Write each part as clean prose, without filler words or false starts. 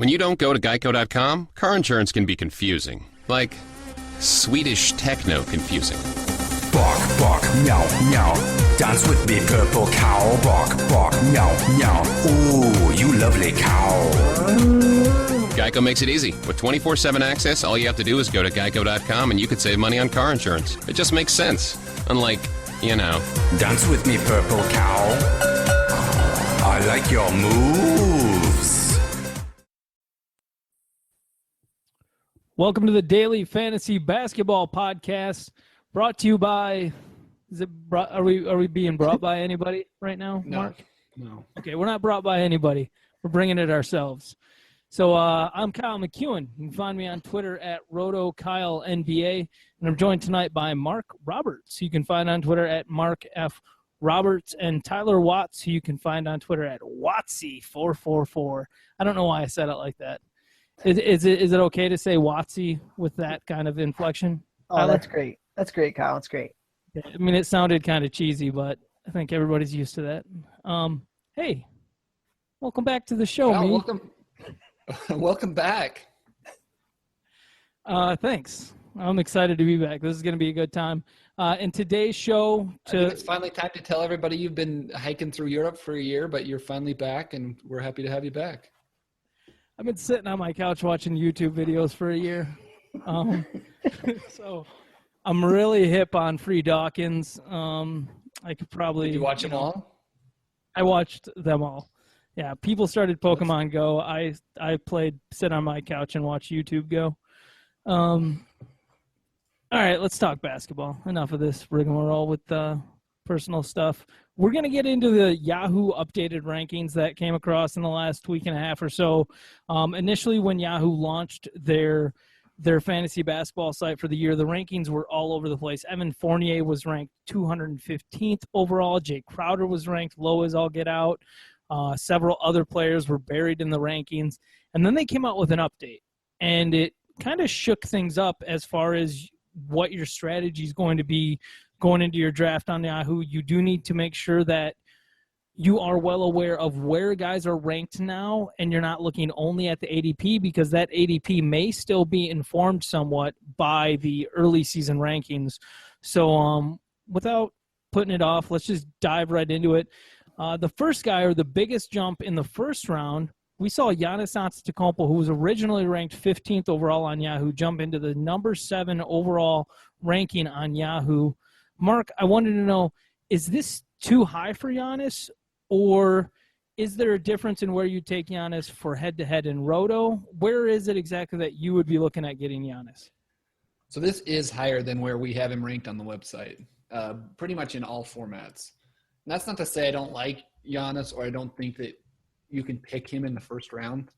When you don't go to Geico.com, car insurance can be confusing. Like Swedish techno confusing. Bark, bark, meow, meow. Dance with me, purple cow. Bark, bark, meow, meow. Ooh, you lovely cow. Geico makes it easy. With 24/7 access, all you have to do is go to Geico.com and you could save money on car insurance. It just makes sense. Unlike, Dance with me, purple cow. I like your moves. Welcome to the Daily Fantasy Basketball Podcast, brought to you by. Are we being brought by anybody right now, Mark? No. Okay, we're not brought by anybody. We're bringing it ourselves. So I'm Kyle McKeown. You can find me on Twitter at RotoKyleNBA, and I'm joined tonight by Marc Roberts, who you can find on Twitter at Mark F. Roberts, and Tyler Watts, who you can find on Twitter at Watsy444. I don't know why I said it like that. Is it okay to say Watsy with that kind of inflection? Oh, Tyler? that's great. That's great, Kyle. That's great. I mean, it sounded kind of cheesy, but I think everybody's used to that. Hey, welcome back to the show, Oh, welcome back. Thanks. I'm excited to be back. This is going to be a good time. In today's show, I think it's finally time to tell everybody you've been hiking through Europe for a year, but you're finally back, and we're happy to have you back. I've been sitting on my couch watching YouTube videos for a year. So I'm really hip on Free Dawkins. I could probably. Did you watch them all? I watched them all. Yeah, people started Pokemon Go. I sit on my couch and watch YouTube Go. All right, let's talk basketball. Enough of this rigmarole with personal stuff. We're going to get into the Yahoo updated rankings that came across in the last week and a half or so. Initially, when Yahoo launched their fantasy basketball site for the year, the rankings were all over the place. Evan Fournier was ranked 215th overall. Jae Crowder was ranked low as all get out. Several other players were buried in the rankings. And then they came out with an update. And it kind of shook things up as far as what your strategy is going to be going into your draft on Yahoo. You do need to make sure that you are well aware of where guys are ranked now, and you're not looking only at the ADP, because that ADP may still be informed somewhat by the early season rankings. So without putting it off, let's just dive right into it. The first guy, or the biggest jump in the first round, we saw Giannis Antetokounmpo, who was originally ranked 15th overall on Yahoo, jump into the number 7 overall ranking on Yahoo. Mark, I wanted to know, is this too high for Giannis, or is there a difference in where you take Giannis for head-to-head in Roto? Where is it exactly that you would be looking at getting Giannis? So this is higher than where we have him ranked on the website, pretty much in all formats. And that's not to say I don't like Giannis, or I don't think that you can pick him in the first round.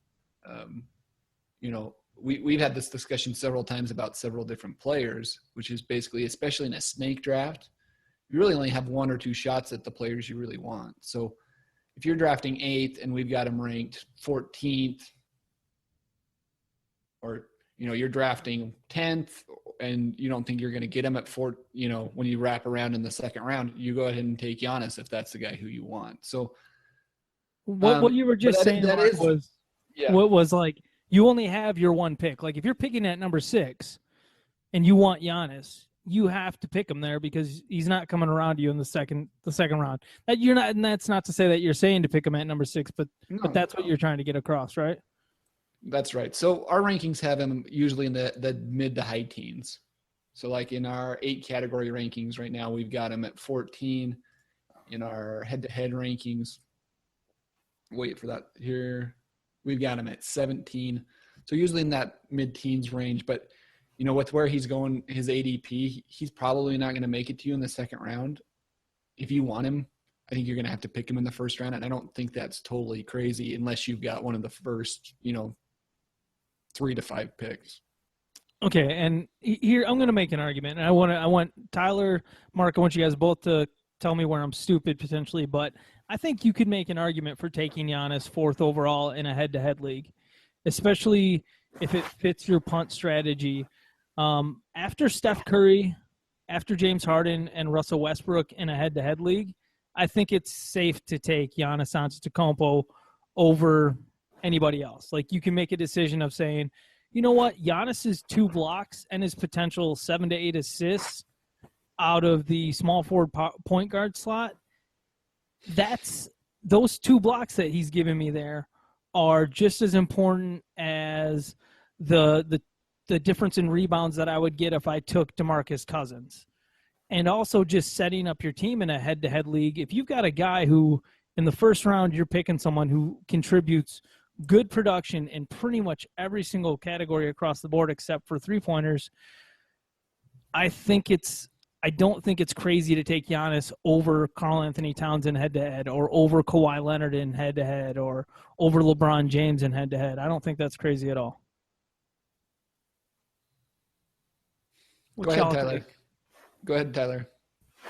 We've had this discussion several times about several different players, which is basically, especially in a snake draft, you really only have 1 or 2 shots at the players you really want. So if you're drafting 8th and we've got him ranked 14th, or, you're drafting 10th and you don't think you're going to get him at 4, when you wrap around in the second round, you go ahead and take Giannis if that's the guy who you want. So what you were just saying was like, you only have your one pick. Like, if you're picking at number 6 and you want Giannis, you have to pick him there because he's not coming around to you in the second round. And that's not to say that you're saying to pick him at number 6, but that's what you're trying to get across, right? That's right. So our rankings have him usually in the mid to high teens. So like in our 8 category rankings right now, we've got him at 14. In our head-to-head rankings, wait for that here, we've got him at 17. So usually in that mid-teens range. But, with where he's going, his ADP, he's probably not going to make it to you in the second round. If you want him, I think you're going to have to pick him in the first round. And I don't think that's totally crazy unless you've got one of the first, 3 to 5 picks. Okay, and here I'm going to make an argument. And I want Tyler, Mark, I want you guys both to tell me where I'm stupid potentially, but I think you could make an argument for taking Giannis 4th overall in a head-to-head league, especially if it fits your punt strategy. After Steph Curry, after James Harden and Russell Westbrook in a head-to-head league, I think it's safe to take Giannis Antetokounmpo over anybody else. Like, you can make a decision of saying, you know what, Giannis's 2 blocks and his potential 7 to 8 assists out of the small forward point guard slot, those 2 blocks that he's given me there are just as important as the difference in rebounds that I would get if I took DeMarcus Cousins. And also just setting up your team in a head-to-head league. If you've got a guy who, in the first round, you're picking someone who contributes good production in pretty much every single category across the board except for three-pointers, I don't think it's crazy to take Giannis over Karl-Anthony Towns in head-to-head, or over Kawhi Leonard in head-to-head, or over LeBron James in head-to-head. I don't think that's crazy at all. Go ahead, Tyler.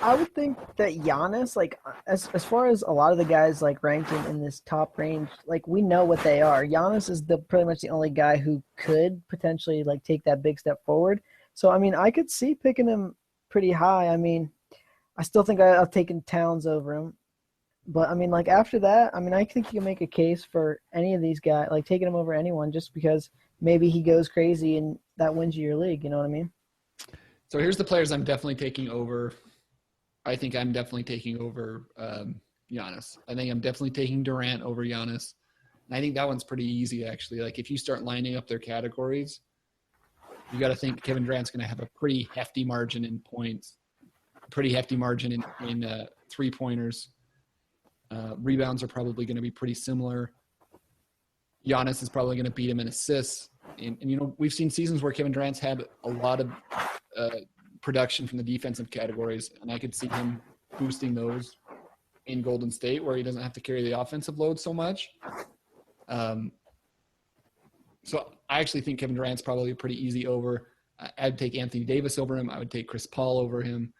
I would think that Giannis, like, as far as a lot of the guys, like, ranking in this top range, like, we know what they are. Giannis is pretty much the only guy who could potentially, like, take that big step forward. So, I mean, I could see picking him pretty high. I mean, I still think I've taken Towns over him. But, I mean, like, after that, I mean, I think you can make a case for any of these guys, like, taking him over anyone just because maybe he goes crazy and that wins you your league. You know what I mean? So here's the players I'm definitely taking over. I think I'm definitely taking over Giannis. I think I'm definitely taking Durant over Giannis. And I think that one's pretty easy, actually. Like, if you start lining up their categories, you got to think Kevin Durant's going to have a pretty hefty margin in points, pretty hefty margin in three-pointers. Rebounds are probably going to be pretty similar. Giannis is probably going to beat him in assists. And, you know, we've seen seasons where Kevin Durant's had a lot of production from the defensive categories, and I could see him boosting those in Golden State where he doesn't have to carry the offensive load so much. So I actually think Kevin Durant's probably a pretty easy over. I'd take Anthony Davis over him. I would take Chris Paul over him.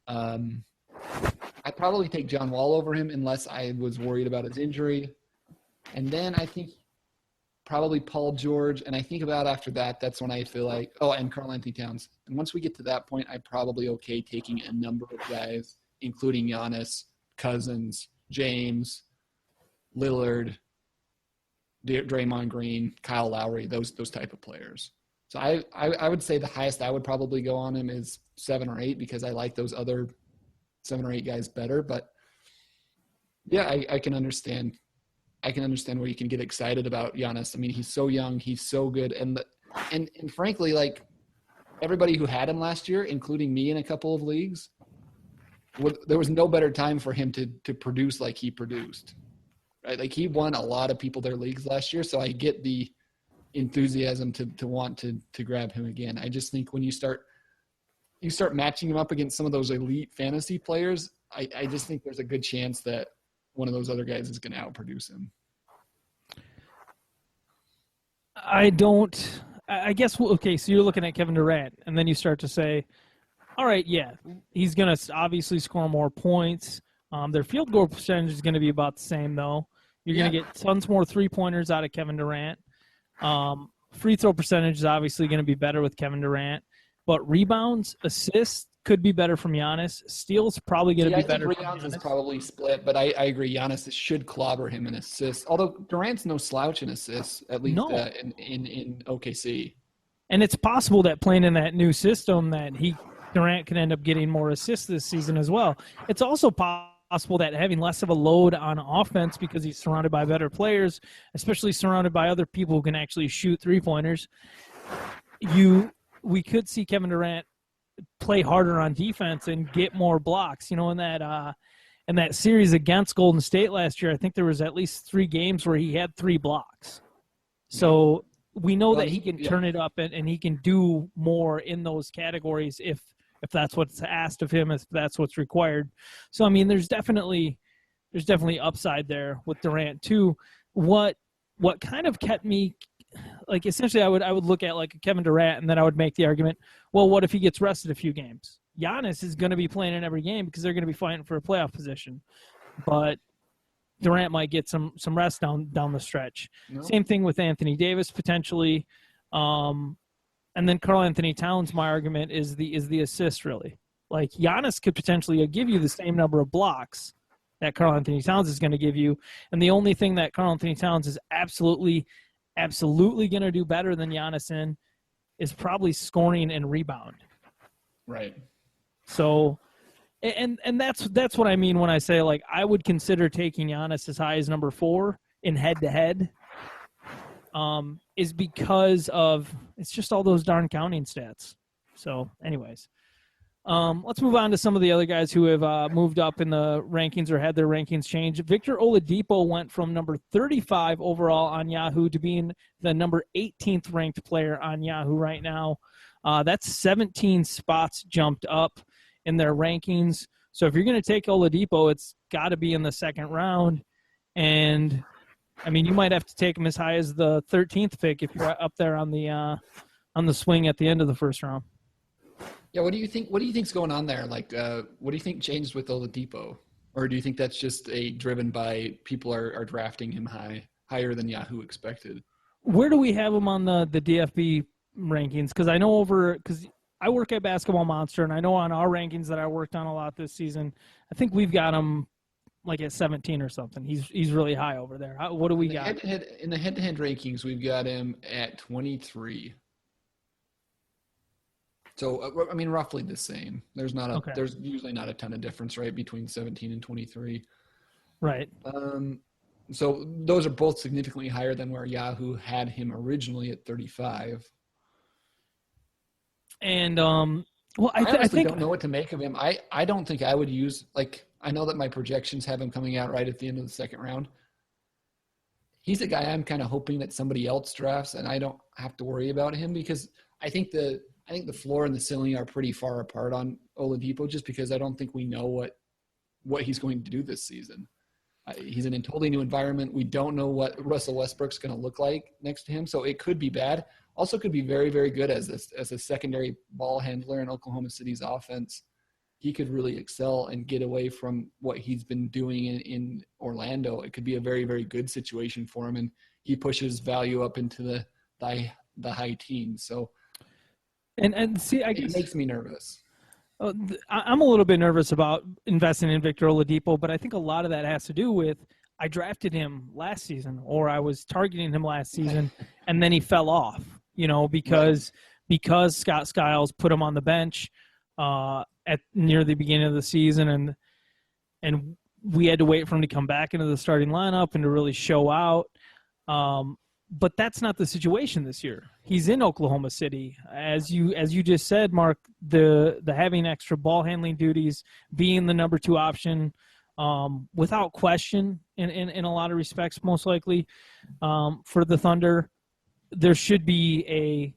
I'd probably take John Wall over him unless I was worried about his injury. And then I think probably Paul George. And I think about after that, that's when I feel like, and Karl-Anthony Towns. And once we get to that point, I'm probably okay taking a number of guys, including Giannis, Cousins, James, Lillard, Draymond Green, Kyle Lowry, those type of players. So I would say the highest I would probably go on him is 7 or 8 because I like those other 7 or 8 guys better. But yeah, I can understand. I can understand where you can get excited about Giannis. I mean, he's so young, he's so good, and frankly, like everybody who had him last year, including me in a couple of leagues, there was no better time for him to produce like he produced. Right? Like, he won a lot of people their leagues last year, so I get the enthusiasm to want to grab him again. I just think when you start matching him up against some of those elite fantasy players, I just think there's a good chance that one of those other guys is going to outproduce him. I guess, okay, so you're looking at Kevin Durant, and then you start to say, all right, yeah, he's going to obviously score more points. Their field goal percentage is going to be about the same, though. You're going to get tons more three-pointers out of Kevin Durant. Free throw percentage is obviously going to be better with Kevin Durant. But rebounds, assists could be better from Giannis. Steals probably going to be better from Giannis. Rebounds is probably split, but I agree. Giannis should clobber him in assists. Although Durant's no slouch in assists, at least in OKC. And it's possible that playing in that new system that Durant can end up getting more assists this season as well. It's also possible that having less of a load on offense because he's surrounded by better players, especially surrounded by other people who can actually shoot three-pointers, we could see Kevin Durant play harder on defense and get more blocks. You know, in that series against Golden State last year, I think there was at least 3 games where he had 3 blocks. So we know that he can turn it up and he can do more in those categories if that's what's asked of him, if that's what's required. So, I mean, there's definitely upside there with Durant too. What kind of kept me, like, essentially I would look at like a Kevin Durant and then I would make the argument, well, what if he gets rested a few games? Giannis is going to be playing in every game because they're going to be fighting for a playoff position. But Durant might get some rest down the stretch. No. Same thing with Anthony Davis potentially. And then Karl-Anthony Towns, my argument is the assist really. Like, Giannis could potentially give you the same number of blocks that Karl-Anthony Towns is going to give you. And the only thing that Karl-Anthony Towns is absolutely going to do better than Giannis in is probably scoring and rebound. Right. So, and that's what I mean when I say, like, I would consider taking Giannis as high as number 4 in head-to-head, is because of it's just all those darn counting stats. So, anyways, let's move on to some of the other guys who have moved up in the rankings or had their rankings changed. Victor Oladipo went from number 35 overall on Yahoo to being the number 18th ranked player on Yahoo right now. That's 17 spots jumped up in their rankings. So if you're going to take Oladipo, it's got to be in the second round. And, I mean, you might have to take him as high as the 13th pick if you're up there on the swing at the end of the first round. Yeah, what do you think? What do you think's going on there? Like, what do you think changed with Oladipo, or do you think that's just driven by people are drafting him higher than Yahoo expected? Where do we have him on the DFB rankings? Because I know because I work at Basketball Monster, and I know on our rankings that I worked on a lot this season, I think we've got him like at 17 or something. He's really high over there. What do we got? In the head-to-head rankings, we've got him at 23. So, I mean, roughly the same. There's usually not a ton of difference, right, between 17 and 23. Right. So those are both significantly higher than where Yahoo had him originally at 35. And, I think don't know what to make of him. I don't think I would use, like, I know that my projections have him coming out right at the end of the second round. He's a guy I'm kind of hoping that somebody else drafts, and I don't have to worry about him because I think the floor and the ceiling are pretty far apart on Oladipo just because I don't think we know what he's going to do this season. He's in a totally new environment. We don't know what Russell Westbrook's going to look like next to him, so it could be bad. Also could be very, very good as a secondary ball handler in Oklahoma City's offense. He could really excel and get away from what he's been doing in Orlando. It could be a very, very good situation for him, and he pushes value up into the high teens. So, and see, I guess it makes me nervous. I'm a little bit nervous about investing in Victor Oladipo, but I think a lot of that has to do with I drafted him last season, or I was targeting him last season, and then he fell off. Because Scott Skiles put him on the bench at near the beginning of the season, and we had to wait for him to come back into the starting lineup and to really show out. But that's not the situation this year. He's in Oklahoma City, as you just said, Mark. The having extra ball handling duties, being the number 2 option, without question, in a lot of respects, most likely for the Thunder. There should be a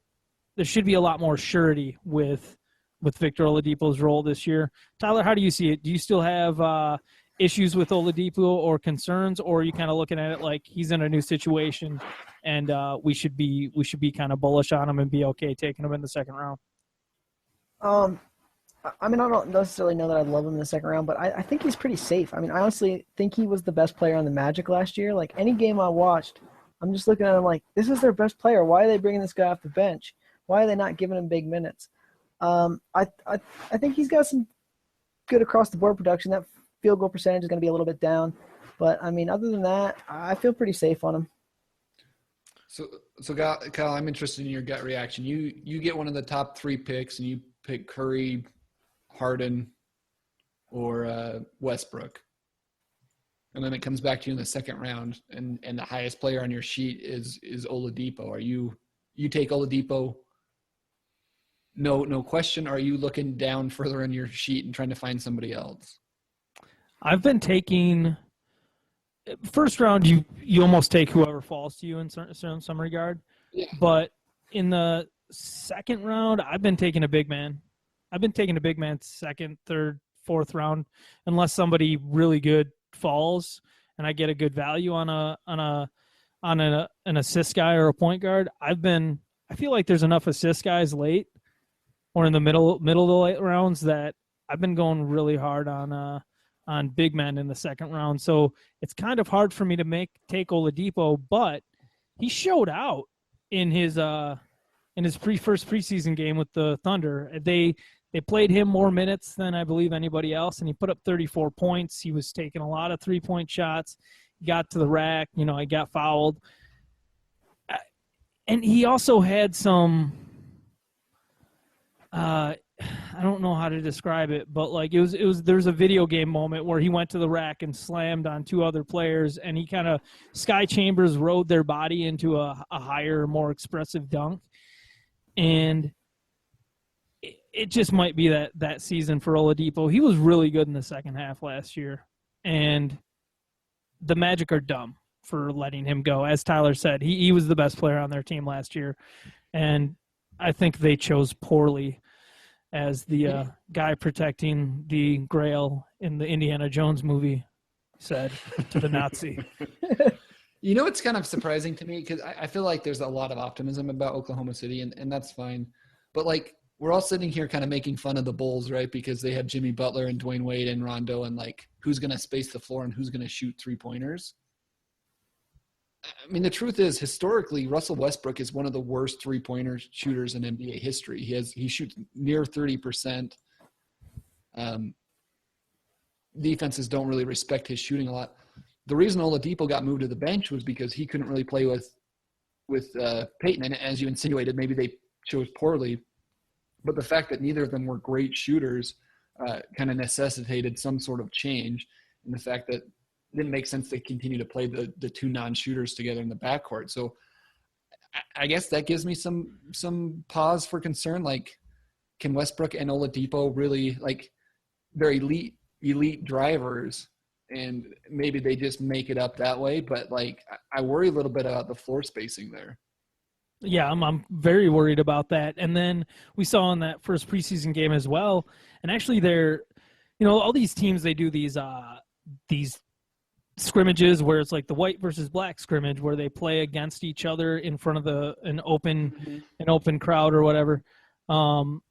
lot more surety with Victor Oladipo's role this year. Tyler, how do you see it? Do you still have issues with Oladipo or concerns, or are you kind of looking at it like he's in a new situation and we should be kind of bullish on him and be okay taking him in the second round? I mean, I don't necessarily know that I'd love him in the second round, but I think he's pretty safe. I mean, I honestly think he was the best player on the Magic last year. Like, any game I watched, I'm just looking at him like, this is their best player. Why are they bringing this guy off the bench? Why are they not giving him big minutes? I think he's got some good across-the-board production. That field goal percentage is going to be a little bit down. But, I mean, other than that, I feel pretty safe on him. So Kyle, I'm interested in your gut reaction. You get one of the top 3 picks, and you pick Curry, Harden, or Westbrook. And then it comes back to you in the second round, and the highest player on your sheet is Oladipo. You take Oladipo, no question, or are you looking down further in your sheet and trying to find somebody else? I've been taking first round. You almost take whoever falls to you in some regard. Yeah. But in the second round, I've been taking a big man. I've been taking a big man second, third, fourth round, unless somebody really good falls and I get a good value on an assist guy or a point guard. I feel like there's enough assist guys late or in the middle of the late rounds that I've been going really hard on big men in the second round. So it's kind of hard for me to take Oladipo, but he showed out in his first preseason game with the Thunder. They They played him more minutes than I believe anybody else, and he put up 34 points. He was taking a lot of three-point shots. He got to the rack. He got fouled. And he also had some I don't know how to describe it, but like there's a video game moment where he went to the rack and slammed on two other players, and he kind of Sky Chambers rode their body into a higher, more expressive dunk. And it just might be that season for Oladipo. He was really good in the second half last year, and the Magic are dumb for letting him go. As Tyler said, he was the best player on their team last year, and I think they chose poorly as the guy protecting the Grail in the Indiana Jones movie said to the Nazi. It's kind of surprising to me because I feel like there's a lot of optimism about Oklahoma City, and that's fine. But, like, we're all sitting here kind of making fun of the Bulls, right, because they have Jimmy Butler and Dwayne Wade and Rondo, and, like, who's going to space the floor and who's going to shoot three-pointers. I mean, the truth is, historically, Russell Westbrook is one of the worst three-pointer shooters in NBA history. He shoots near 30%. Defenses don't really respect his shooting a lot. The reason Oladipo got moved to the bench was because he couldn't really play with Peyton. And as you insinuated, maybe they chose poorly. But the fact that neither of them were great shooters kind of necessitated some sort of change. And the fact that it didn't make sense to continue to play the two non-shooters together in the backcourt. So I guess that gives me some pause for concern. Like, can Westbrook and Oladipo really, like, they're elite drivers, and maybe they just make it up that way. But, like, I worry a little bit about the floor spacing there. Yeah, I'm very worried about that. And then we saw in that first preseason game as well. And actually, all these teams, they do these scrimmages where it's like the white versus black scrimmage where they play against each other in front of an open crowd or whatever. And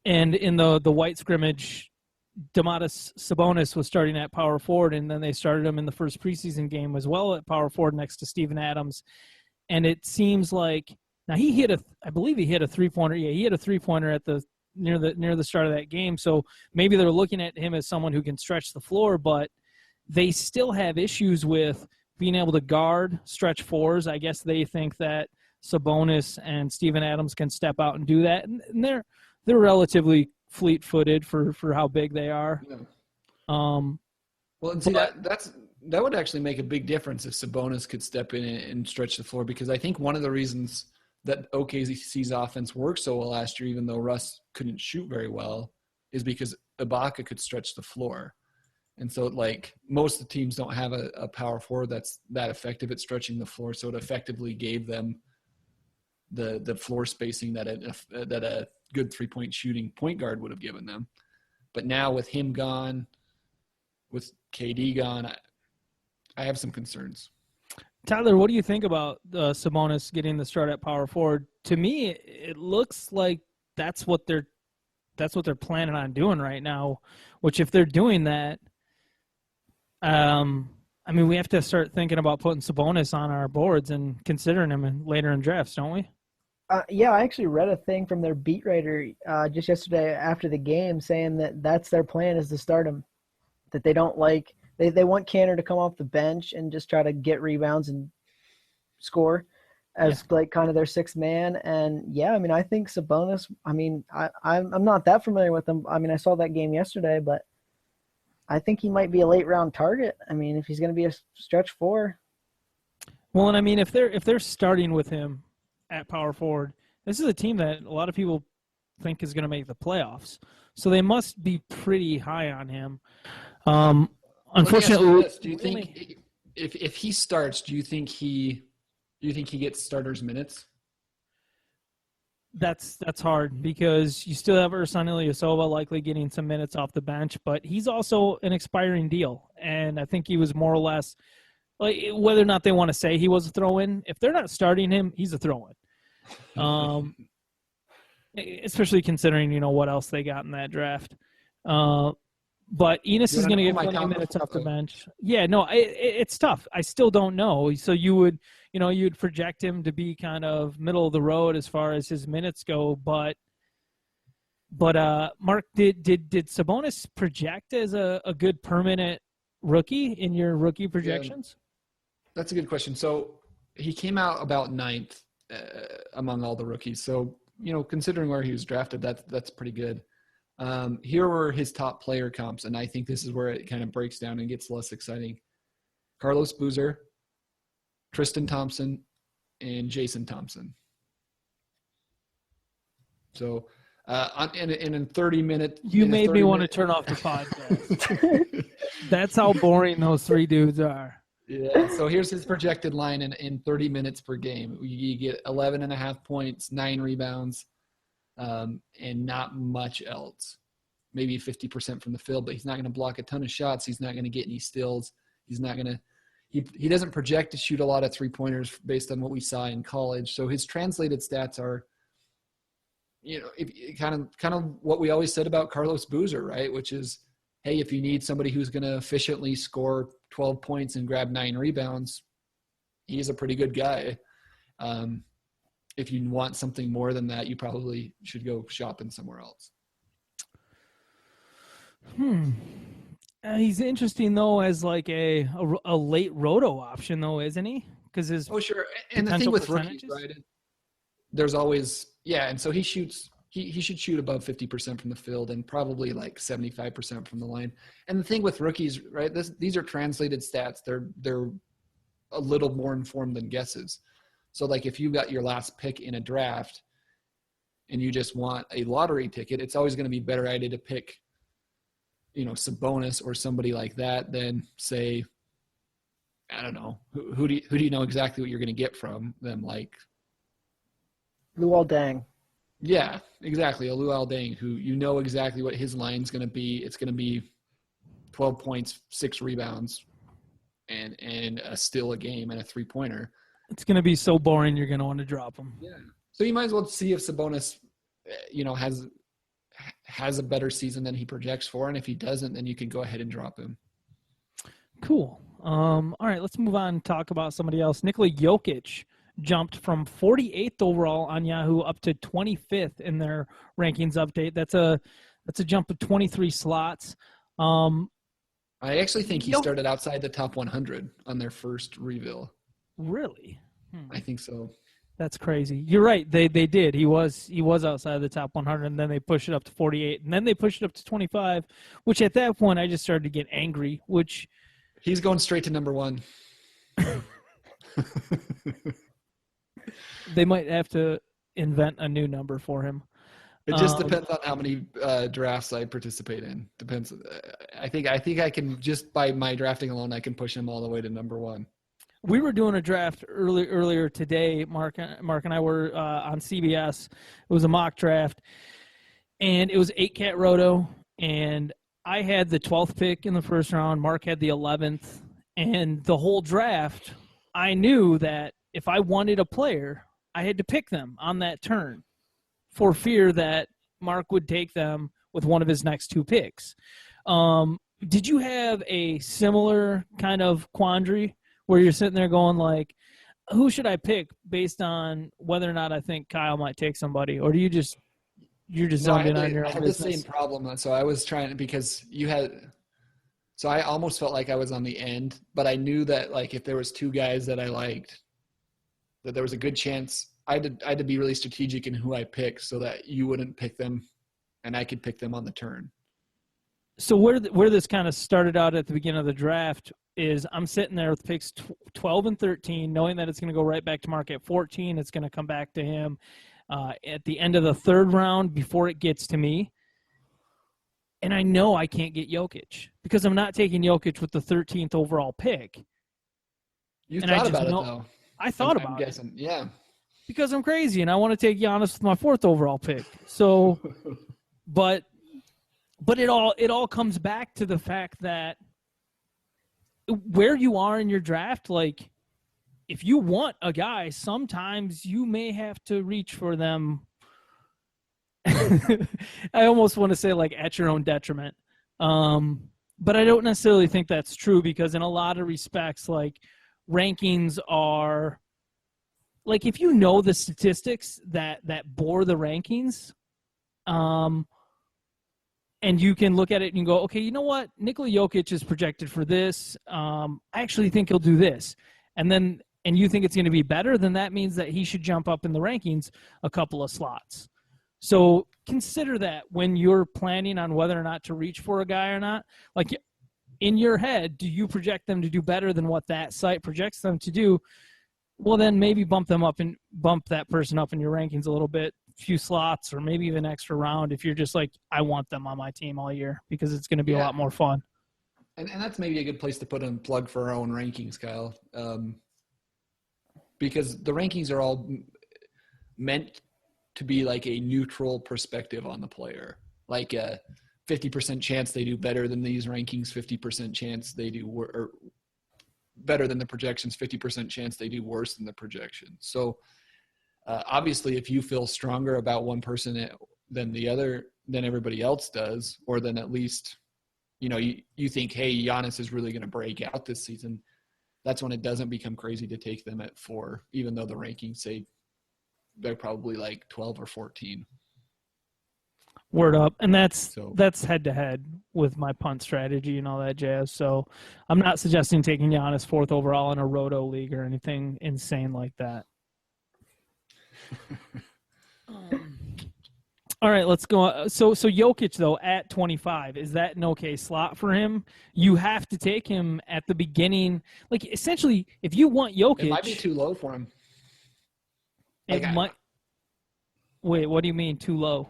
in the white scrimmage, Domantas Sabonis was starting at power forward, and then they started him in the first preseason game as well at power forward next to Steven Adams. And it seems like now I believe he hit a three-pointer. Yeah, he hit a three-pointer at near the start of that game. So maybe they're looking at him as someone who can stretch the floor, but they still have issues with being able to guard stretch fours. I guess they think that Sabonis and Steven Adams can step out and do that, and they're relatively fleet-footed for how big they are. Yeah. Well, and see, that would actually make a big difference if Sabonis could step in and stretch the floor, because I think one of the reasons that OKC's offense worked so well last year, even though Russ couldn't shoot very well, is because Ibaka could stretch the floor. And so, like, most of the teams don't have a power forward that's that effective at stretching the floor, so it effectively gave them the floor spacing that a good three-point shooting point guard would have given them. But now with him gone, with KD gone, I have some concerns. Tyler, what do you think about Sabonis getting the start at power forward? To me, it looks like that's what they're planning on doing right now. Which, if they're doing that, we have to start thinking about putting Sabonis on our boards and considering him later in drafts, don't we? Yeah, I actually read a thing from their beat writer just yesterday after the game saying that that's their plan, is to start him. That they don't like – they want Cantor to come off the bench and just try to get rebounds and score as like kind of their sixth man. And, yeah, I think Sabonis – I'm not that familiar with him. I saw that game yesterday, but I think he might be a late-round target. If he's going to be a stretch four. Well, and if they're starting with him at power forward, this is a team that a lot of people think is going to make the playoffs. So they must be pretty high on him. Unfortunately, do you think if he starts, do you think he gets starters minutes? That's hard because you still have Ersan Ilyasova likely getting some minutes off the bench, but he's also an expiring deal, and I think he was more or less like, whether or not they want to say he was a throw-in, if they're not starting him, he's a throw-in. Especially considering what else they got in that draft. But Enes is going to get 20 minutes off the bench. Yeah, no, it's tough. I still don't know. So you'd project him to be kind of middle of the road as far as his minutes go, but But Mark, did Sabonis project as a good permanent rookie in your rookie projections? That's a good question. So he came out about ninth among all the rookies. So, considering where he was drafted, that's pretty good. Here were his top player comps, and I think this is where it kind of breaks down and gets less exciting. Carlos Boozer, Tristan Thompson, and Jason Thompson. So, in 30 minutes, you made me want to turn off the podcast. That's how boring those three dudes are. Yeah. So here's his projected line in 30 minutes per game. You get 11.5 points, 9 rebounds, and not much else. Maybe 50% from the field, but he's not going to block a ton of shots. He's not going to get any steals. He's not going to. He doesn't project to shoot a lot of 3-pointers based on what we saw in college. So his translated stats are, kind of what we always said about Carlos Boozer, right? Which is, hey, if you need somebody who's going to efficiently score 12 points and grab 9 rebounds, he's a pretty good guy. If you want something more than that, you probably should go shopping somewhere else. He's interesting though as like a late roto option though, isn't he? Because his sure. And the thing with rookies, right? There's always and so he shoots. He should shoot above 50% from the field and probably like 75% from the line. And the thing with rookies, right? These are translated stats. They're a little more informed than guesses. So like if you got your last pick in a draft and you just want a lottery ticket, it's always going to be a better idea to pick, Sabonis or somebody like that than say, I don't know, who do you know exactly what you're going to get from them? Like Luol Deng. Yeah, exactly. A Luol Deng, who exactly what his line's going to be. It's going to be 12 points, 6 rebounds, and a steal a game and a 3-pointer. It's going to be so boring you're going to want to drop him. Yeah. So you might as well see if Sabonis, has a better season than he projects for, and if he doesn't, then you can go ahead and drop him. Cool. All right, let's move on and talk about somebody else. Nikola Jokic jumped from 48th overall on Yahoo up to 25th in their rankings update. That's a jump of 23 slots. I actually think he started outside the top 100 on their first reveal. Really? I think so. That's crazy. You're right. They did. He was outside the top 100, and then they pushed it up to 48, and then they pushed it up to 25, which at that point I just started to get angry, which he's going straight to number 1. They might have to invent a new number for him. It just depends on how many drafts I participate in. Depends. I think I can, just by my drafting alone, I can push him all the way to number 1. We were doing a draft earlier today. Mark and I were on CBS. It was a mock draft, and it was 8-cat roto. And I had the 12th pick in the first round. Mark had the 11th, and the whole draft, I knew that if I wanted a player, I had to pick them on that turn, for fear that Mark would take them with one of his next 2 picks. Did you have a similar kind of quandary where you're sitting there going like, who should I pick based on whether or not I think Kyle might take somebody? Or do you're just zoned in on your own business? I had the same problem. So I was trying, because so I almost felt like I was on the end, but I knew that like if there was 2 guys that I liked, that there was a good chance I had to be really strategic in who I picked so that you wouldn't pick them and I could pick them on the turn. So where this kind of started out at the beginning of the draft is I'm sitting there with picks 12 and 13, knowing that it's going to go right back to Mark at 14. It's going to come back to him at the end of the 3rd round before it gets to me. And I know I can't get Jokic because I'm not taking Jokic with the 13th overall pick. You thought about it, though. I thought about it. Yeah. Because I'm crazy and I want to take Giannis with my 4th overall pick. So, but it all comes back to the fact that where you are in your draft, like if you want a guy, sometimes you may have to reach for them. I almost want to say like at your own detriment. But I don't necessarily think that's true because in a lot of respects, like rankings are like, if you know the statistics that bore the rankings, and you can look at it and you go, okay, you know what? Nikola Jokic is projected for this. I actually think he'll do this. And you think it's going to be better, then that means that he should jump up in the rankings a couple of slots. So consider that when you're planning on whether or not to reach for a guy or not. Like, in your head, do you project them to do better than what that site projects them to do? Well, then maybe bump that person up in your rankings a little bit, a few slots, or maybe even extra round if you're just like, I want them on my team all year because it's going to be a lot more fun. And that's maybe a good place to put in a plug for our own rankings, Kyle. Because the rankings are all meant to be like a neutral perspective on the player. Like a 50% chance they do better than these rankings, 50% chance they do or better than the projections, 50% chance they do worse than the projections. So obviously if you feel stronger about one person than the other, than everybody else does, or than at least, you think, hey, Giannis is really going to break out this season, that's when it doesn't become crazy to take them at 4, even though the rankings say they're probably like 12 or 14. Word up. And that's head-to-head with my punt strategy and all that jazz. So I'm not suggesting taking Giannis 4th overall in a roto league or anything insane like that. All right, let's go. So Jokic, though, at 25, is that an okay slot for him? You have to take him at the beginning. Like, essentially, if you want Jokic... It might be too low for him. Wait, what do you mean too low?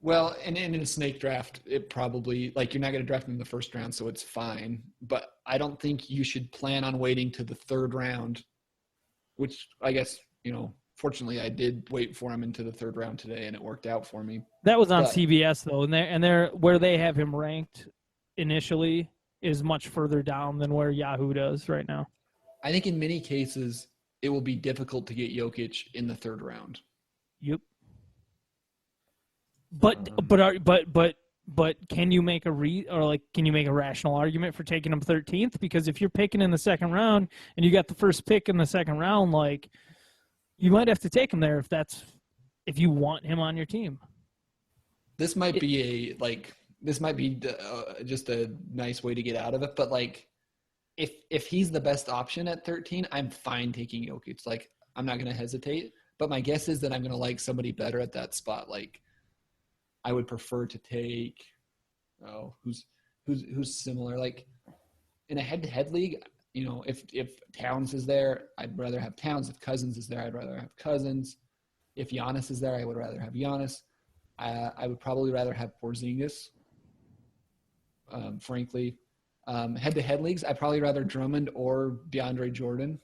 Well, and in a snake draft, it probably, like, you're not going to draft him in the first round, so it's fine. But I don't think you should plan on waiting to the 3rd round, which I guess, fortunately, I did wait for him into the 3rd round today, and it worked out for me. That was on CBS, though, and they're where they have him ranked initially is much further down than where Yahoo does right now. I think in many cases it will be difficult to get Jokic in the 3rd round. Yep. But can you make can you make a rational argument for taking him 13th? Because if you're picking in the 2nd round and you got the first pick in the 2nd round, like, you might have to take him there if you want him on your team. This might be just a nice way to get out of it. But like, if he's the best option at 13, I'm fine taking Jokic. Like, I'm not going to hesitate. But my guess is that I'm going to like somebody better at that spot. Like, I would prefer to take who's similar. Like, in a head-to-head league, if Towns is there, I'd rather have Towns. If Cousins is there, I'd rather have Cousins. If Giannis is there, I would rather have Giannis. I would probably rather have Porzingis, frankly. Head-to-head leagues, I'd probably rather Drummond or DeAndre Jordan.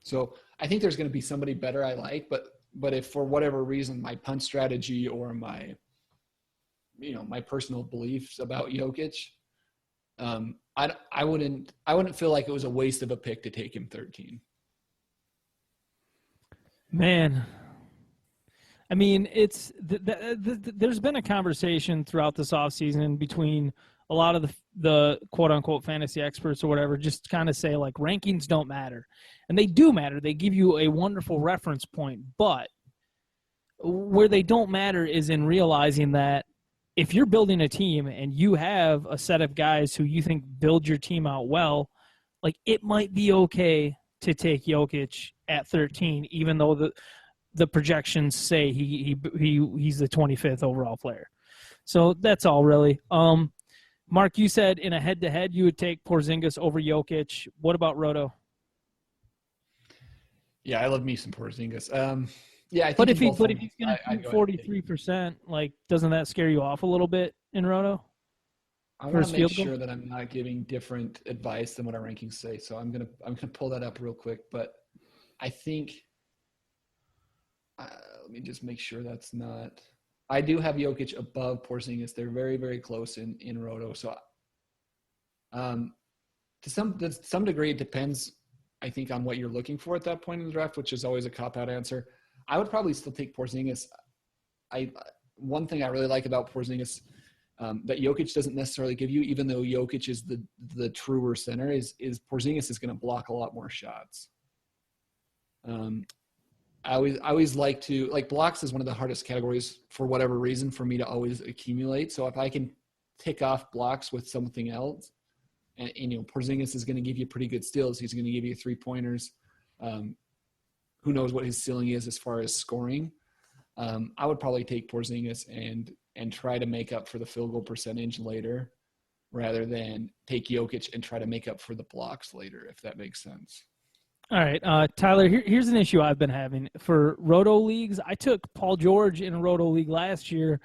So I think there's going to be somebody better I like, but if for whatever reason my punt strategy or my personal beliefs about Jokic, I wouldn't feel like it was a waste of a pick to take him 13. Man, I mean, it's there's been a conversation throughout this offseason between a lot of the quote-unquote fantasy experts or whatever, just kind of say, like, rankings don't matter. And they do matter. They give you a wonderful reference point. But where they don't matter is in realizing that if you're building a team and you have a set of guys who you think build your team out well, like, it might be okay to take Jokic at 13, even though the projections say he's the 25th overall player. So that's all, really. Mark, you said in a head-to-head you would take Porzingis over Jokic. What about Roto? Yeah, I love me some Porzingis. Yeah, I think. But if he's going to shoot 43%, like, doesn't that scare you off a little bit in Roto? I want to make sure that I'm not giving different advice than what our rankings say. So I'm gonna pull that up real quick. But I think let me just make sure that's not. I do have Jokic above Porzingis. They're very, very close in Roto. So to some degree, it depends, I think, on what you're looking for at that point in the draft, which is always a cop-out answer. I would probably still take Porzingis. One thing I really like about Porzingis that Jokic doesn't necessarily give you, even though Jokic is the truer center, is Porzingis is going to block a lot more shots. I always like to, like, blocks is one of the hardest categories for whatever reason for me to always accumulate. So if I can tick off blocks with something else, and Porzingis is going to give you pretty good steals. He's going to give you 3-pointers. Who knows what his ceiling is as far as scoring. I would probably take Porzingis and try to make up for the field goal percentage later, rather than take Jokic and try to make up for the blocks later, if that makes sense. All right, Tyler, here's an issue I've been having. For Roto leagues, I took Paul George in a Roto league last year,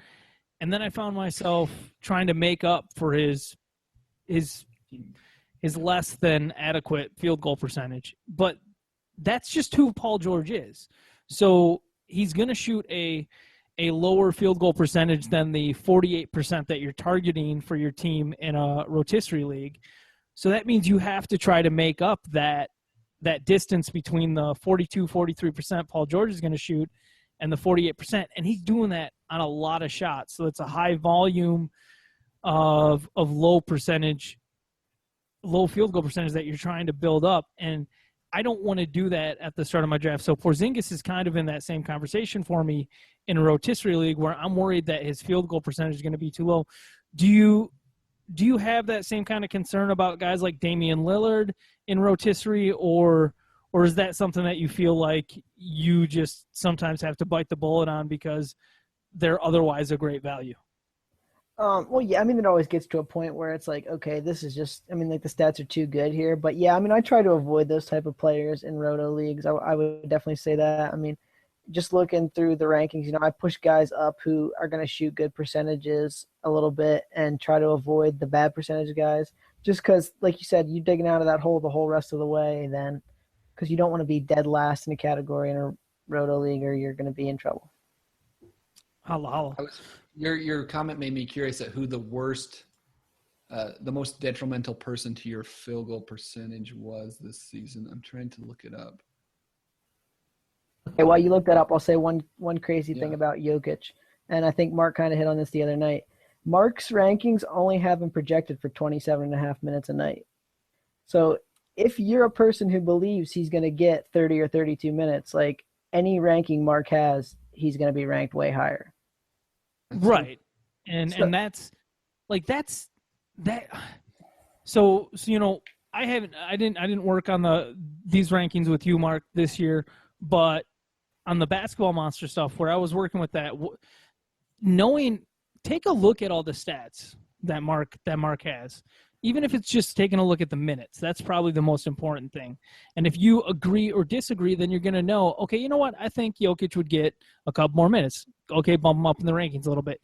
and then I found myself trying to make up for his less than adequate field goal percentage. But that's just who Paul George is. So he's going to shoot a lower field goal percentage than the 48% that you're targeting for your team in a rotisserie league. So that means you have to try to make up that distance between the 42, 43% Paul George is going to shoot and the 48%. And he's doing that on a lot of shots. So it's a high volume of low field goal percentage that you're trying to build up. And I don't want to do that at the start of my draft. So Porzingis is kind of in that same conversation for me in a rotisserie league where I'm worried that his field goal percentage is going to be too low. Do you have that same kind of concern about guys like Damian Lillard in rotisserie, or is that something that you feel like you just sometimes have to bite the bullet on because they're otherwise a great value? Well, yeah, I mean, it always gets to a point where it's like, okay, this is just, I mean, like the stats are too good here. But yeah, I mean, I try to avoid those type of players in Roto leagues. I would definitely say that. I mean, just looking through the rankings, I push guys up who are going to shoot good percentages a little bit and try to avoid the bad percentage guys. Just because, like you said, you're digging out of that hole the whole rest of the way then, because you don't want to be dead last in a category in a Roto league or you're going to be in trouble. Holla. Your comment made me curious at who the most detrimental person to your field goal percentage was this season. I'm trying to look it up. Okay, while you look that up, I'll say one crazy thing about Jokic, and I think Mark kind of hit on this the other night. Mark's rankings only have him projected for 27.5 minutes a night. So if you're a person who believes he's going to get 30 or 32 minutes, like any ranking Mark has, he's going to be ranked way higher. Right. And that's that. So I didn't work on these rankings with you, Mark, this year, but on the Basketball Monster stuff where I was working with that, take a look at all the stats that Mark has. Even if it's just taking a look at the minutes, that's probably the most important thing. And if you agree or disagree, then you're going to know, okay, you know what? I think Jokic would get a couple more minutes. Okay, bump him up in the rankings a little bit.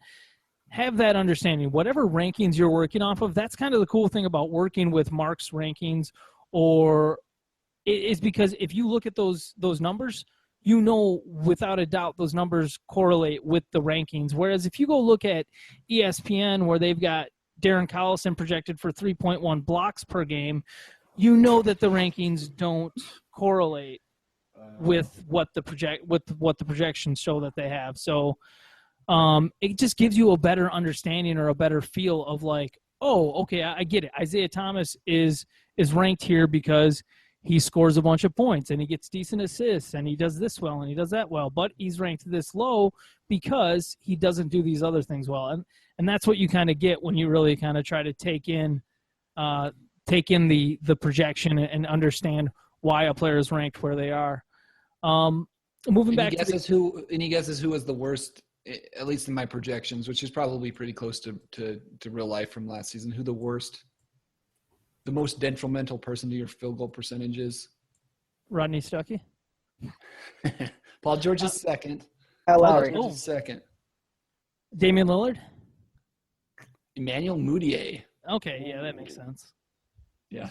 Have that understanding. Whatever rankings you're working off of, that's kind of the cool thing about working with Mark's rankings, or is because if you look at those numbers, without a doubt those numbers correlate with the rankings. Whereas if you go look at ESPN where they've got Darren Collison projected for 3.1 blocks per game, that the rankings don't correlate with what the projections show that they have. So it just gives you a better understanding or a better feel of like, oh, okay, I get it. Isaiah Thomas is ranked here because he scores a bunch of points and he gets decent assists and he does this well and he does that well, but he's ranked this low because he doesn't do these other things well. And that's what you kind of get when you really kind of try to take in the projection and understand why a player is ranked where they are. Moving back to any guesses who was the worst, at least in my projections, which is probably pretty close to real life from last season, who the most detrimental person to your field goal percentage is? Rodney Stuckey. Paul George is second. Lowry. Paul George is second. Damian Lillard. Emmanuel Mudiay. Okay, yeah, that makes sense. Yeah.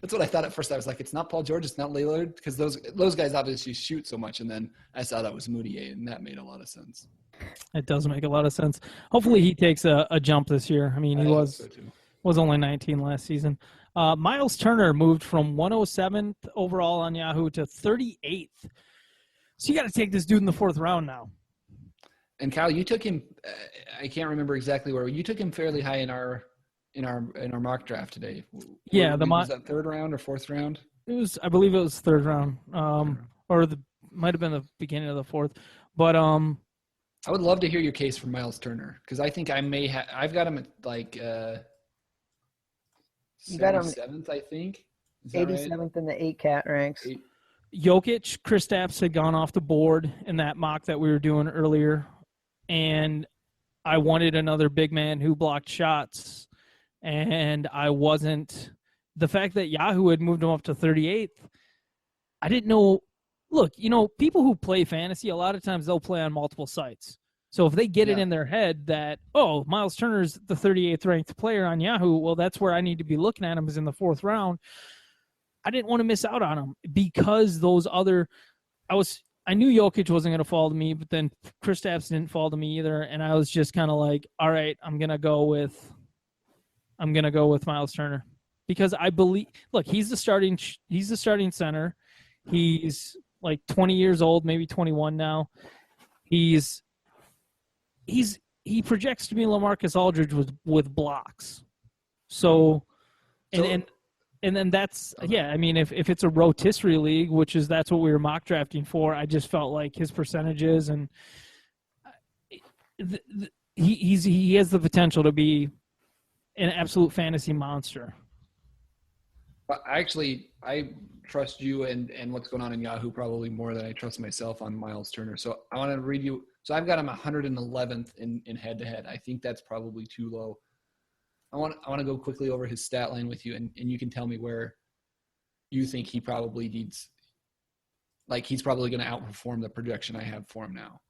That's what I thought at first. I was like, it's not Paul George, it's not Lillard, because those guys obviously shoot so much, and then I saw that was Mudiay, and that made a lot of sense. It does make a lot of sense. Hopefully he takes a jump this year. I mean, he was only 19 last season. Myles Turner moved from 107th overall on Yahoo to 38th. So you got to take this dude in the 4th round now. And Kyle, you took him. I can't remember exactly where you took him. Fairly high in our mock draft today. Yeah, was that 3rd round or 4th round? I believe it was 3rd round. might have been the beginning of the fourth. But I would love to hear your case for Myles Turner because I think I may have. I've got him at like You got him 77th, I think. Is that 87th right? in the 8-cat ranks. Jokic, Kristaps had gone off the board in that mock that we were doing earlier, and I wanted another big man who blocked shots, and I wasn't. The fact that Yahoo had moved him up to 38th, I didn't know. Look, people who play fantasy, a lot of times they'll play on multiple sites. So if they get it in their head that, oh, Myles Turner's the 38th ranked player on Yahoo, well, that's where I need to be looking at him is in the fourth round. I didn't want to miss out on him because those other I knew Jokic wasn't going to fall to me, but then Kristaps didn't fall to me either, and I was just kind of like, all right, I'm going to go with Myles Turner because I believe look, he's the starting center. He's like 20 years old, maybe 21 now. He projects to be LaMarcus Aldridge with blocks. So and then that's I mean if it's a rotisserie league, which is that's what we were mock drafting for, I just felt like his percentages and he has the potential to be an absolute fantasy monster. Actually, I trust you and what's going on in Yahoo probably more than I trust myself on Myles Turner. So I want to read you. So I've got him 111th in head-to-head. I think that's probably too low. I want to go quickly over his stat line with you, and you can tell me where you think he probably needs – like he's probably going to outperform the projection I have for him now.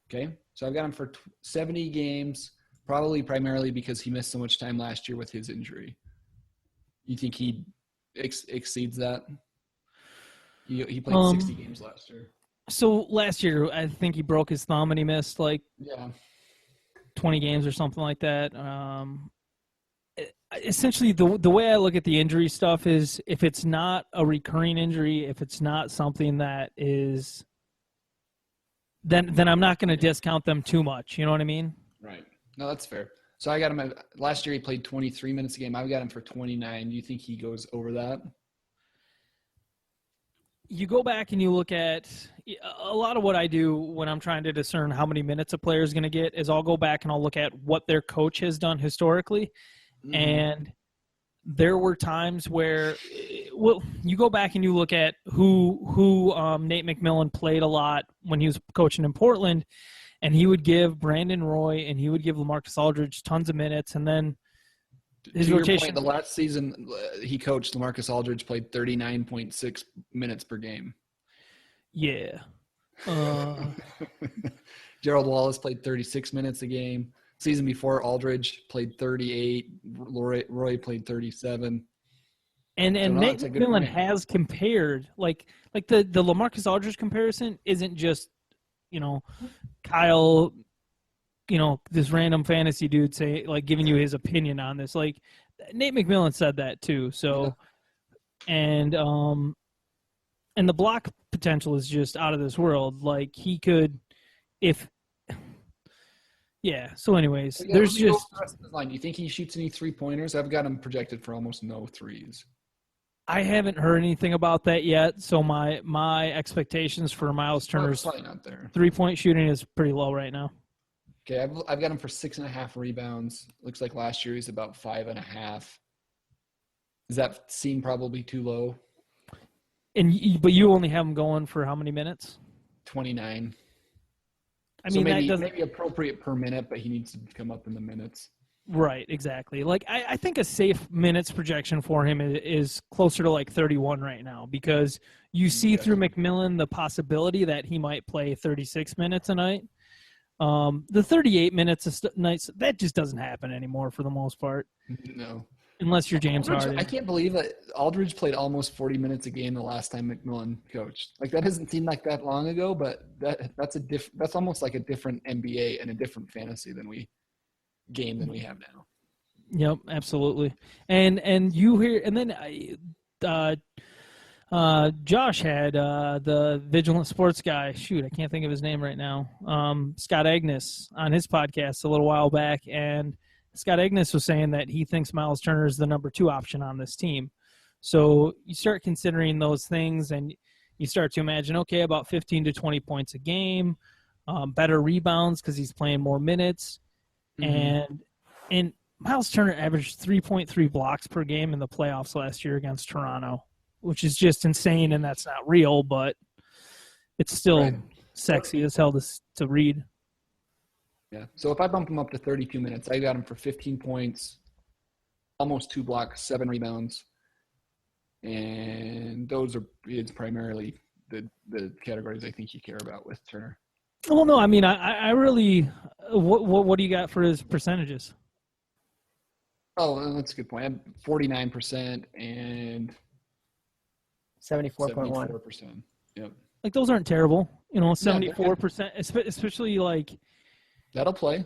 Okay? So I've got him for 70 games, probably primarily because he missed so much time last year with his injury. You think he exceeds that? He played 60 games last year. So last year, I think he broke his thumb and he missed 20 games or something like that. Essentially, the way I look at the injury stuff is if it's not a recurring injury, if it's not something that is, then I'm not going to discount them too much. You know what I mean? Right. No, that's fair. So I got him last year. He played 23 minutes a game. I've got him for 29. Do you think he goes over that? You go back and you look at a lot of what I do when I'm trying to discern how many minutes a player is going to get is I'll go back and I'll look at what their coach has done historically. Mm-hmm. And there were times where, you go back and you look at who Nate McMillan played a lot when he was coaching in Portland, and he would give Brandon Roy and he would give LaMarcus Aldridge tons of minutes, and then his rotation. Point, the last season he coached, LaMarcus Aldridge played 39.6 minutes per game. Yeah. Gerald Wallace played 36 minutes a game. Season before, Aldridge played 38. Roy played 37. And Nate McMillan has compared like the LaMarcus Aldridge comparison isn't just Kyle, this random fantasy dude giving you his opinion on this. Like Nate McMillan said that too. So, and the block potential is just out of this world. Like he could, So anyways, there's just. Do you think he shoots any 3-pointers? I've got him projected for almost no threes. I haven't heard anything about that yet, so my expectations for Myles Turner's 3-point shooting is pretty low right now. Okay, I've got him for 6.5 rebounds. Looks like last year he's about 5.5. Does that seem probably too low? But you only have him going for how many minutes? 29. I mean, maybe appropriate per minute, but he needs to come up in the minutes. Right, exactly. Like I think a safe minutes projection for him is closer to like 31 right now because you see through McMillan the possibility that he might play 36 minutes a night. The 38 minutes a night, that just doesn't happen anymore for the most part. No. Unless you're James Harden. I can't believe that Aldridge played almost 40 minutes a game the last time McMillan coached. Like that doesn't seem like that long ago, but that's almost like a different NBA and a different fantasy than we have now. Yep, absolutely. And you hear, and then Josh had the Vigilant Sports guy. Shoot, I can't think of his name right now. Scott Agnes on his podcast a little while back, and Scott Agnes was saying that he thinks Myles Turner is the number 2 option on this team. So you start considering those things, and you start to imagine, okay, about 15 to 20 points a game, better rebounds because he's playing more minutes. And Myles Turner averaged 3.3 blocks per game in the playoffs last year against Toronto, which is just insane, and that's not real, but it's still sexy as hell to read. Yeah. So if I bump him up to 32 minutes, I got him for 15 points, almost 2 blocks, 7 rebounds. And it's primarily the categories I think you care about with Turner. Well, no, I mean, I really what do you got for his percentages? Oh, that's a good point. I'm 49% and 74.1. 74%. Yep. Like, those aren't terrible. 74%, especially like – that'll play.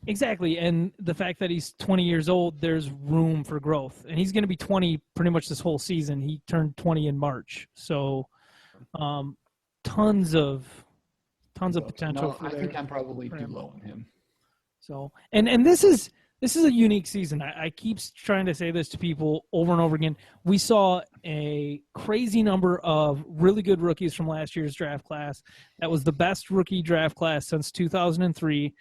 Exactly, and the fact that he's 20 years old, there's room for growth. And he's going to be 20 pretty much this whole season. He turned 20 in March. So tons of potential. No, I think I'm probably too low on him. So and this is a unique season. I keep trying to say this to people over and over again. We saw a crazy number of really good rookies from last year's draft class. That was the best rookie draft class since 2003.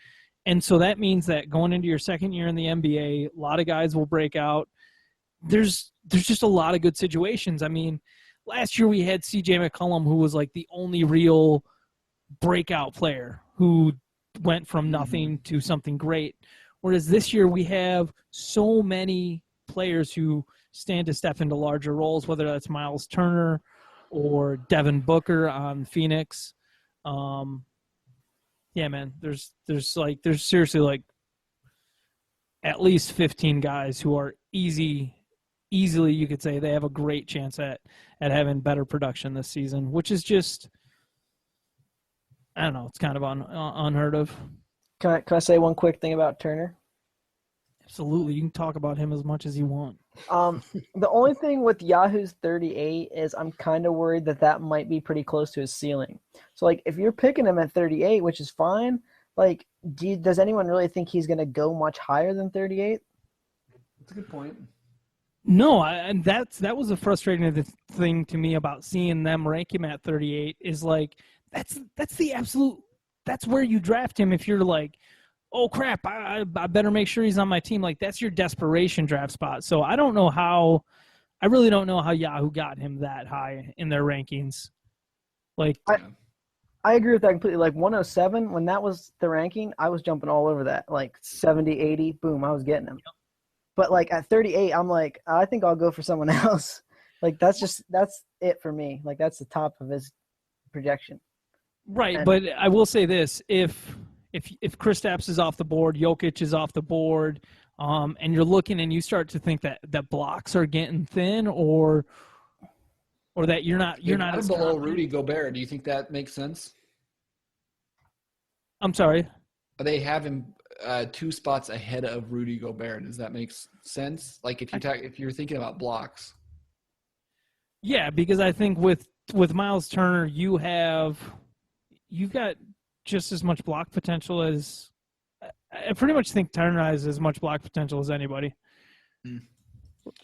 And so that means that going into your second year in the NBA, a lot of guys will break out. There's just a lot of good situations. I mean, last year we had CJ McCollum, who was like the only real breakout player who went from nothing to something great. Whereas this year we have so many players who stand to step into larger roles, whether that's Myles Turner or Devin Booker on Phoenix. Yeah, man, there's seriously like at least 15 guys who are easily you could say they have a great chance at having better production this season, which is just, I don't know, it's kind of unheard of. Can I say one quick thing about Turner? Absolutely, you can talk about him as much as you want. The only thing with Yahoo's 38 is I'm kind of worried that might be pretty close to his ceiling. So, like, if you're picking him at 38, which is fine, like, does anyone really think he's going to go much higher than 38? That's a good point. No, and that was a frustrating thing to me about seeing them rank him at 38 is like that's the absolute, that's where you draft him if you're like, oh crap, I better make sure he's on my team. Like, that's your desperation draft spot. So I really don't know how Yahoo got him that high in their rankings. Like, I agree with that completely. Like 107, when that was the ranking, I was jumping all over that. Like 70, 80, boom, I was getting him. Yep. But like at 38, I'm like, I think I'll go for someone else. Like that's it for me. Like that's the top of his projection. Right, but I will say this: if Kristaps is off the board, Jokic is off the board, and you're looking and you start to think that blocks are getting thin, or that you're not below Rudy Gobert. Do you think that makes sense? I'm sorry. They have him 2 spots ahead of Rudy Gobert. Does that make sense? Like if you're thinking about blocks. Yeah, because I think with Myles Turner, you've got just as much block potential as I pretty much think Turner has as much block potential as anybody.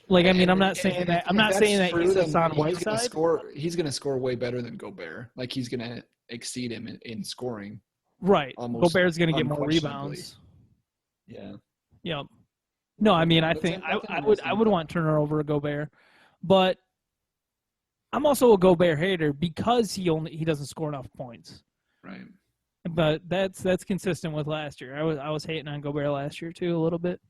Like, I mean, I'm not saying that he's a Hassan Whiteside. He's going to score way better than Gobert. Like, he's going to exceed him in scoring. Right. Gobert's going to get more rebounds. Yeah. Yep. No, I mean, I think I would want Turner over a Gobert, but I'm also a Gobert hater because he doesn't score enough points. Right. But that's consistent with last year. I was hating on Gobert last year too a little bit.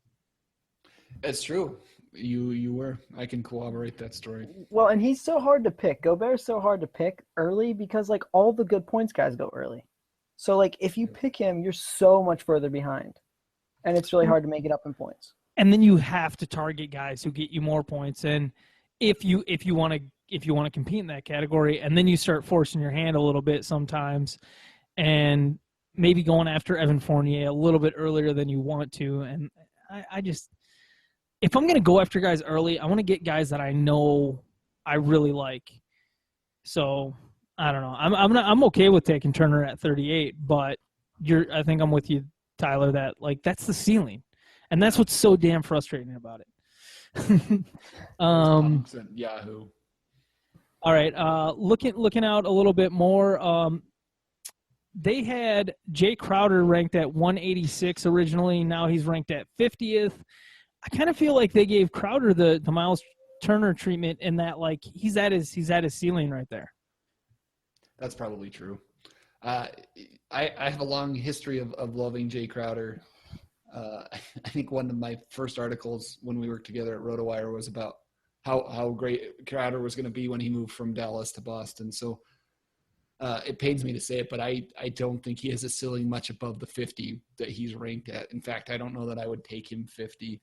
It's true. You were. I can corroborate that story. Well, and he's so hard to pick. Gobert's so hard to pick early because like all the good points guys go early. So like if you pick him, you're so much further behind. And it's really hard to make it up in points. And then you have to target guys who get you more points. And if you want to compete in that category, and then you start forcing your hand a little bit sometimes, and maybe going after Evan Fournier a little bit earlier than you want to. And I just, if I'm going to go after guys early, I want to get guys that I know I really like. So I don't know. I'm okay with taking Turner at 38, but I think I'm with you, Tyler, that like that's the ceiling, and that's what's so damn frustrating about it. Yahoo. All right. Looking out a little bit more. They had Jae Crowder ranked at 186 originally. Now he's ranked at 50th. I kind of feel like they gave Crowder the Myles Turner treatment in that, like, he's at his ceiling right there. That's probably true. I have a long history of loving Jae Crowder. I think one of my first articles when we worked together at RotoWire was about how great Crowder was going to be when he moved from Dallas to Boston. So it pains me to say it, but I don't think he has a ceiling much above the 50 that he's ranked at. In fact, I don't know that I would take him 50.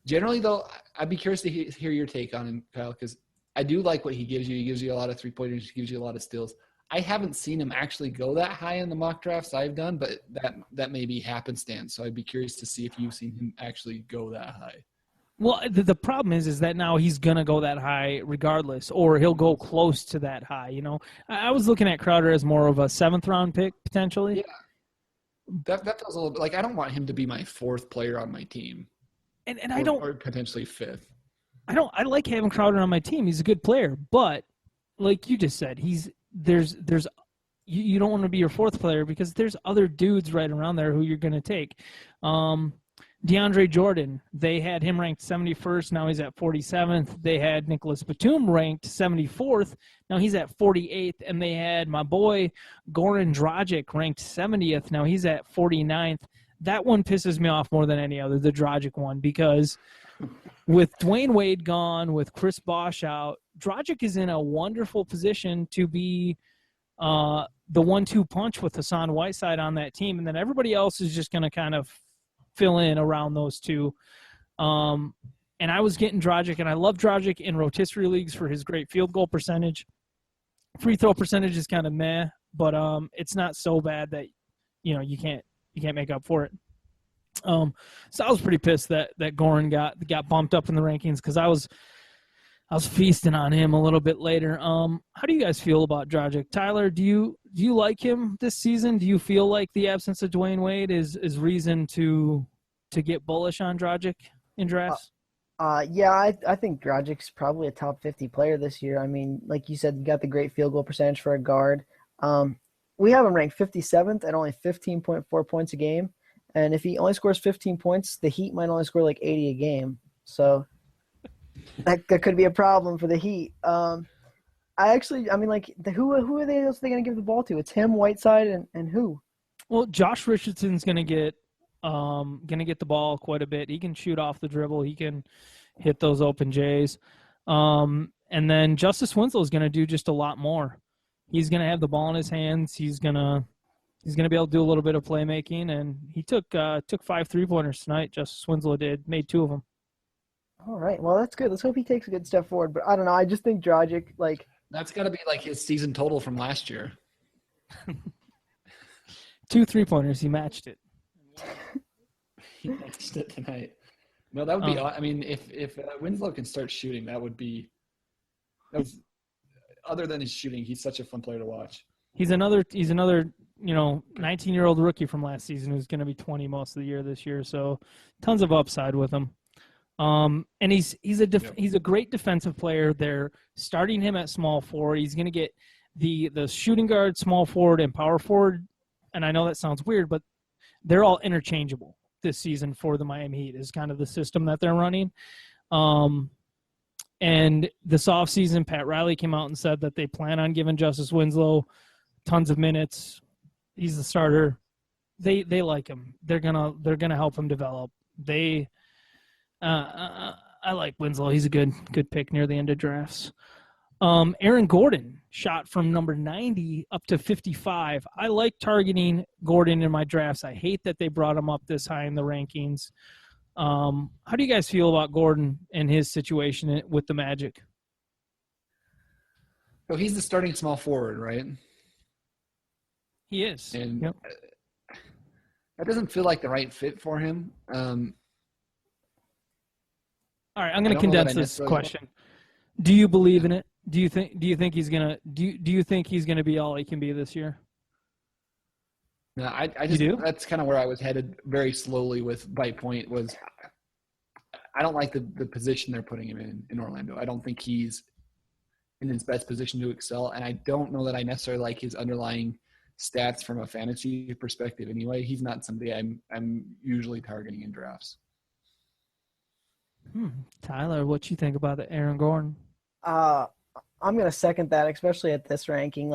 Generally, though, I'd be curious to hear your take on him, Kyle, because I do like what he gives you. He gives you a lot of three-pointers. He gives you a lot of steals. I haven't seen him actually go that high in the mock drafts I've done, but that may be happenstance. So I'd be curious to see if you've seen him actually go that high. Well, the problem is that now he's going to go that high regardless, or he'll go close to that high. You know, I was looking at Crowder as more of a 7th-round pick potentially. Yeah, that feels a little bit like I don't want him to be my 4th player on my team, and I don't, or potentially 5th. I like having Crowder on my team. He's a good player, but like you just said, there's you don't want to be your 4th player because there's other dudes right around there who you're going to take. DeAndre Jordan, they had him ranked 71st. Now he's at 47th. They had Nicholas Batum ranked 74th. Now he's at 48th. And they had my boy Goran Dragic ranked 70th. Now he's at 49th. That one pisses me off more than any other, the Dragic one, because with Dwayne Wade gone, with Chris Bosh out, Dragic is in a wonderful position to be the 1-2 punch with Hassan Whiteside on that team. And then everybody else is just going to kind of fill in around those two. And I was getting Dragic, and I love Dragic in rotisserie leagues for his great field goal percentage. Free throw percentage is kind of meh, but it's not so bad that you can't make up for it. So I was pretty pissed that Goran got bumped up in the rankings because I was feasting on him a little bit later. How do you guys feel about Dragic? Tyler, do you like him this season? Do you feel like the absence of Dwayne Wade is reason to get bullish on Dragic in drafts? Yeah, I think Dragic's probably a top 50 player this year. I mean, like you said, you got the great field goal percentage for a guard. We have him ranked 57th at only 15.4 points a game. And if he only scores 15 points, the Heat might only score like 80 a game. So that could be a problem for the Heat. Who are they else going to give the ball to? It's him, Whiteside, and who? Well, Josh Richardson's going to get the ball quite a bit. He can shoot off the dribble. He can hit those open J's. And then Justice Winslow is going to do just a lot more. He's going to have the ball in his hands. He's going to be able to do a little bit of playmaking, and he took 5 3-pointers tonight. Justice Winslow made 2 of them. All right, well, that's good. Let's hope he takes a good step forward. But I don't know. I just think Dragic, that's got to be like his season total from last year. 2 3-pointers. He matched it. He matched it tonight. No, that would be. I mean, if Winslow can start shooting, that would be. Other than his shooting, he's such a fun player to watch. He's another 19-year-old rookie from last season who's going to be 20 most of the year this year. So tons of upside with him. And he's a great defensive player. They're starting him at small forward. He's going to get the shooting guard, small forward, and power forward. And I know that sounds weird, but they're all interchangeable this season for the Miami Heat is kind of the system that they're running. And this offseason, Pat Riley came out and said that they plan on giving Justice Winslow tons of minutes. He's the starter. They like him. They're gonna help him develop. I like Winslow. He's a good pick near the end of drafts. Aaron Gordon shot from number 90 up to 55. I like targeting Gordon in my drafts. I hate that they brought him up this high in the rankings. How do you guys feel about Gordon and his situation with the Magic? So he's the starting small forward, right? He is. And yep. That doesn't feel like the right fit for him. All right, I'm going to condense this question. Do you believe in it? Do you think he's gonna do you think he's gonna be all he can be this year? No, I just that's kind of where I was headed very slowly with Bite Point I don't like the position they're putting him in Orlando. I don't think he's in his best position to excel. And I don't know that I necessarily like his underlying stats from a fantasy perspective anyway. He's not somebody I'm usually targeting in drafts. Tyler, what you think about Aaron Gordon? I'm gonna second that, especially at this ranking.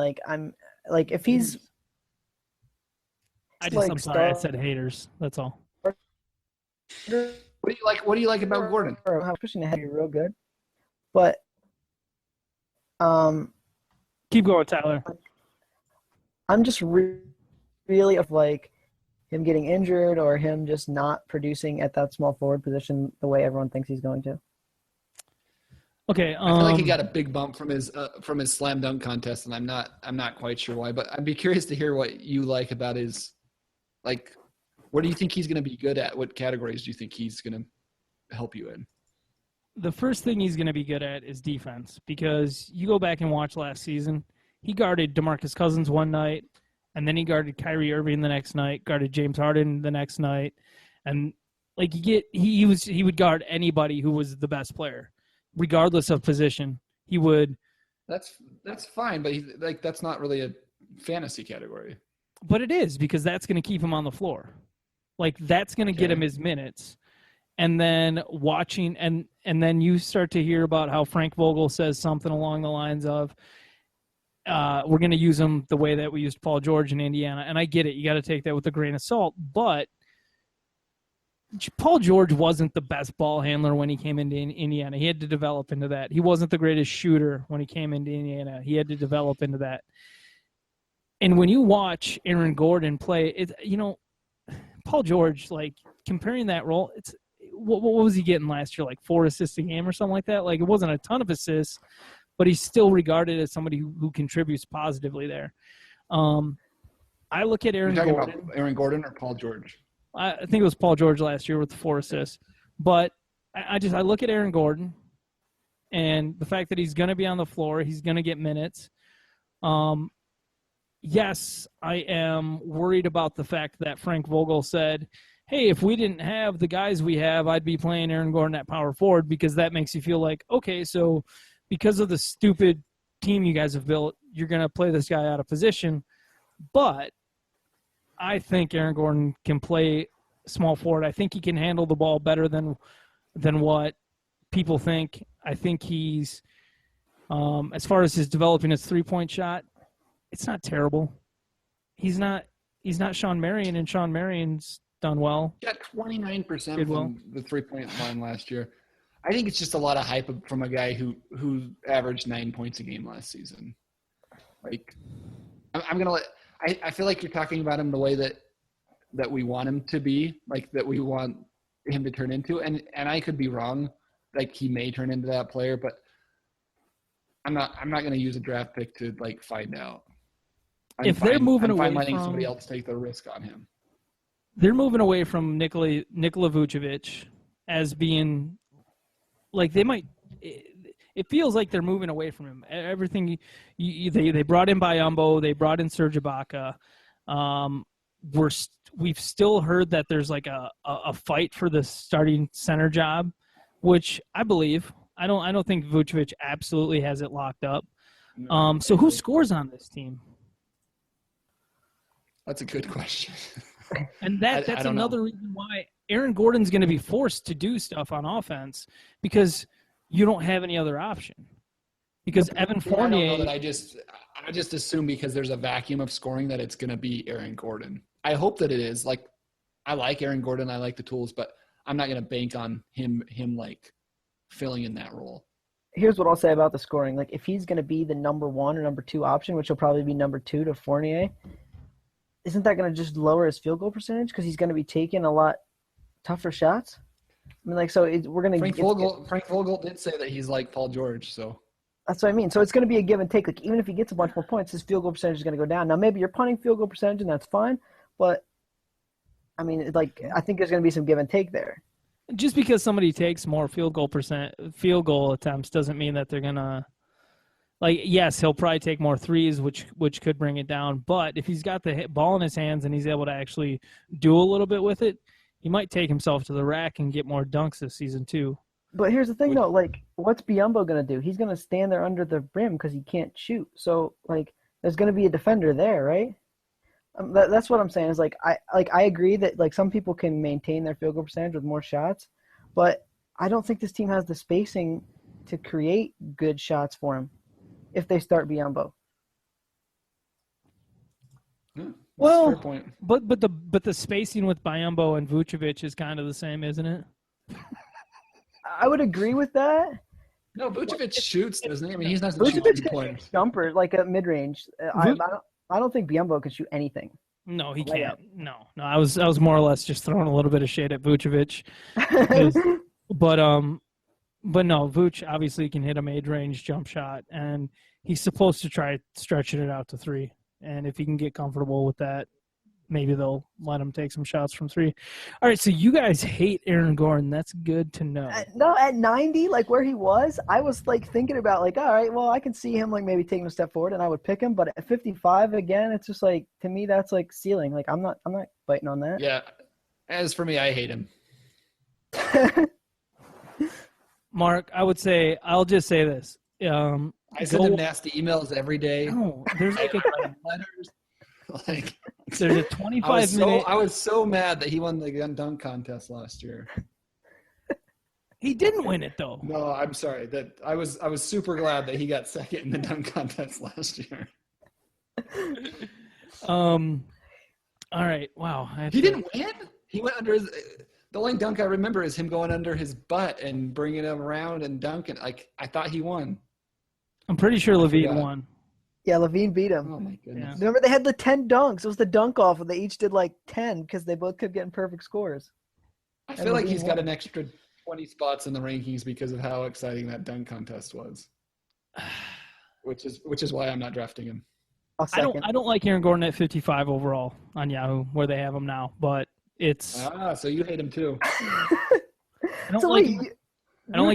If he's I'm sorry, I said haters. That's all. What do you like about Gordon? How pushing ahead, you're real good, but keep going, Tyler. I'm just really of him getting injured or him just not producing at that small forward position the way everyone thinks he's going to. Okay, I feel like he got a big bump from his slam dunk contest, and I'm not quite sure why. But I'd be curious to hear what you like about his, what do you think he's going to be good at? What categories do you think he's going to help you in? The first thing he's going to be good at is defense, because you go back and watch last season, he guarded DeMarcus Cousins one night, and then he guarded Kyrie Irving the next night, guarded James Harden the next night, and he would guard anybody who was the best player, regardless of position. He would. That's fine, but that's not really a fantasy category. But it is, because that's going to keep him on the floor. That's going to get him his minutes. And then watching, and then you start to hear about how Frank Vogel says something along the lines of, we're going to use him the way that we used Paul George in Indiana. And I get it. You got to take that with a grain of salt. But Paul George wasn't the best ball handler when he came into Indiana. He had to develop into that. He wasn't the greatest shooter when he came into Indiana. He had to develop into that. And when you watch Aaron Gordon play, Paul George, comparing that role, it's what was he getting last year? 4 assists a game or something like that? It wasn't a ton of assists, but he's still regarded as somebody who contributes positively there. I look at Aaron Gordon. About Aaron Gordon or Paul George? I think it was Paul George last year with the 4 assists. But I look at Aaron Gordon and the fact that he's going to be on the floor, he's going to get minutes. Yes, I am worried about the fact that Frank Vogel said, hey, if we didn't have the guys we have, I'd be playing Aaron Gordon at power forward, because that makes you feel like, okay, so because of the stupid team you guys have built, you're going to play this guy out of position. But I think Aaron Gordon can play small forward. I think he can handle the ball better than what people think. I think he's, as far as his developing his three-point shot, it's not terrible. He's not Sean Marion, and Sean Marion's done well. He got 29% from the three-point line last year. I think it's just a lot of hype from a guy who averaged 9 points a game last season. I'm gonna let. I feel like you're talking about him the way that we want him to be, that we want him to turn into, and I could be wrong. He may turn into that player, but I'm not going to use a draft pick to find out. They're moving away letting from somebody else take the risk on him. They're moving away from Nikola Vucevic as being they might. It feels like they're moving away from him. Everything they brought in Biyombo, they brought in Serge Ibaka. We've still heard that there's a fight for the starting center job, which I believe. I don't think Vucevic absolutely has it locked up. So who scores on this team? That's a good question. And that's another reason why Aaron Gordon's going to be forced to do stuff on offense, because you don't have any other option. Because Evan Fournier. I don't know that I just assume because there's a vacuum of scoring that it's going to be Aaron Gordon. I hope that it is. I like Aaron Gordon. I like the tools, but I'm not going to bank on him filling in that role. Here's what I'll say about the scoring. If he's going to be the number 1 or number 2 option, which will probably be number 2 to Fournier, isn't that going to just lower his field goal percentage because he's going to be taking a lot tougher shots? We're going to Frank Vogel did say that he's like Paul George, so that's what I mean. So it's going to be a give and take. Even if he gets a bunch more points, his field goal percentage is going to go down. Now maybe you're punting field goal percentage, and that's fine, but I think there's going to be some give and take there. Just because somebody takes more field goal attempts doesn't mean that they're gonna yes, he'll probably take more threes, which could bring it down. But if he's got the ball in his hands and he's able to actually do a little bit with it, he might take himself to the rack and get more dunks this season too. But here's the thing, though. Like, what's Biyombo going to do? He's going to stand there under the rim because he can't shoot. So, like, there's going to be a defender there, right? That's what I'm saying. Is like I agree that like some people can maintain their field goal percentage with more shots, but I don't think this team has the spacing to create good shots for him if they start Biyombo. Well, fair point. but the spacing with Biyombo and Vucevic is kind of the same, isn't it? I would agree with that. No, Vucevic shoots, doesn't he? I mean, he's not Vucevic shooting can players. shoot jumper like a mid range. I don't think Biyombo can shoot anything. No, he can't. No. I was more or less just throwing a little bit of shade at Vucevic, but no, Vuce obviously can hit a mid-range jump shot, and he's supposed to try stretching it out to 3. And if he can get comfortable with that, maybe they'll let him take some shots from 3. All right, so you guys hate Aaron Gordon. That's good to know. No, at 90, like where he was, I was like thinking about like, all right, well, I can see him like maybe taking a step forward, and I would pick him. But at 55 again, it's just like to me that's like ceiling. Like I'm not biting on that. Yeah. As for me, I hate him. Mark, I'll just say this. I send him nasty emails every day. No, there's like Letters. Like, there's a 25-minute. I was so mad that he won the dunk contest last year. He didn't win it though. No, I'm sorry. That I was super glad that he got second in the dunk contest last year. All right. Wow. He didn't win? He went under his – the only dunk I remember is him going under his butt and bringing him around and dunking. Like, I thought he won. I'm pretty sure Levine won. Yeah, Levine beat him. Oh, my goodness. Yeah. Remember they had the 10 dunks. It was the dunk off, and they each did like 10 because they both kept getting perfect scores. I feel like he's got an extra 20 spots in the rankings because of how exciting that dunk contest was. Which is why I'm not drafting him. I don't like Aaron Gordon at 55 overall on Yahoo, where they have him now, but it's so you hate him too. I don't like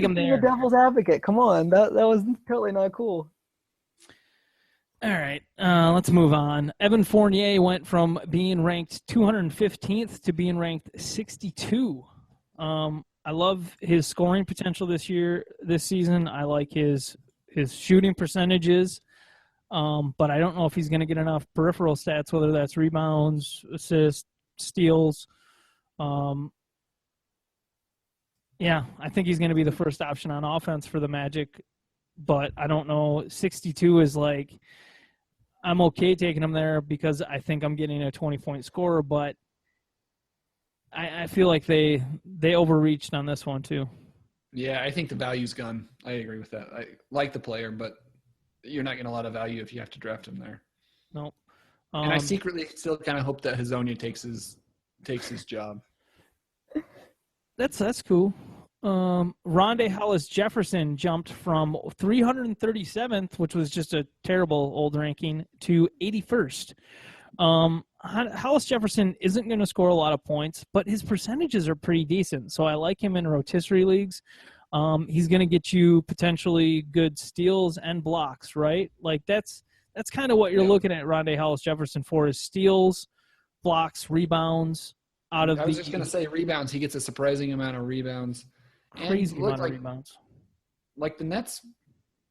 him there. The devil's advocate. Come on, that was totally not cool. All right, let's move on. Evan Fournier went from being ranked 215th to being ranked 62. I love his scoring potential this season. I like his shooting percentages. But I don't know if he's going to get enough peripheral stats, whether that's rebounds, assists, steals. Yeah, I think he's going to be the first option on offense for the Magic, but I don't know. 62 is like, I'm okay taking him there because I think I'm getting a 20-point scorer, but I feel like they overreached on this one too. Yeah, I think the value's gone. I agree with that. I like the player, but you're not getting a lot of value if you have to draft him there. Nope. And I secretly still kind of hope that Hazonia takes his job. That's cool. Rondae Hollis-Jefferson jumped from 337th, which was just a terrible old ranking, to 81st. Hollis-Jefferson isn't going to score a lot of points, but his percentages are pretty decent. So I like him in rotisserie leagues. He's going to get you potentially good steals and blocks, right? Like that's kind of what you're looking at Rondae Hollis-Jefferson for, is steals, blocks, rebounds. I was just going to say rebounds. He gets a surprising amount of rebounds. Crazy amount of rebounds. Like the Nets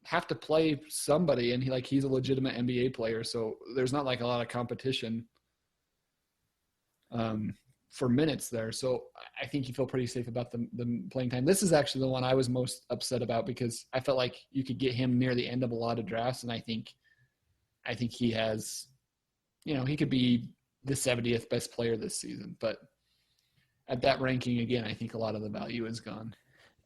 have to play somebody, and he's a legitimate NBA player, so there's not like a lot of competition for minutes there. So I think you feel pretty safe about the playing time. This is actually the one I was most upset about because I felt like you could get him near the end of a lot of drafts, and I think he has, he could be the 70th best player this season. But at that ranking, again, I think a lot of the value is gone.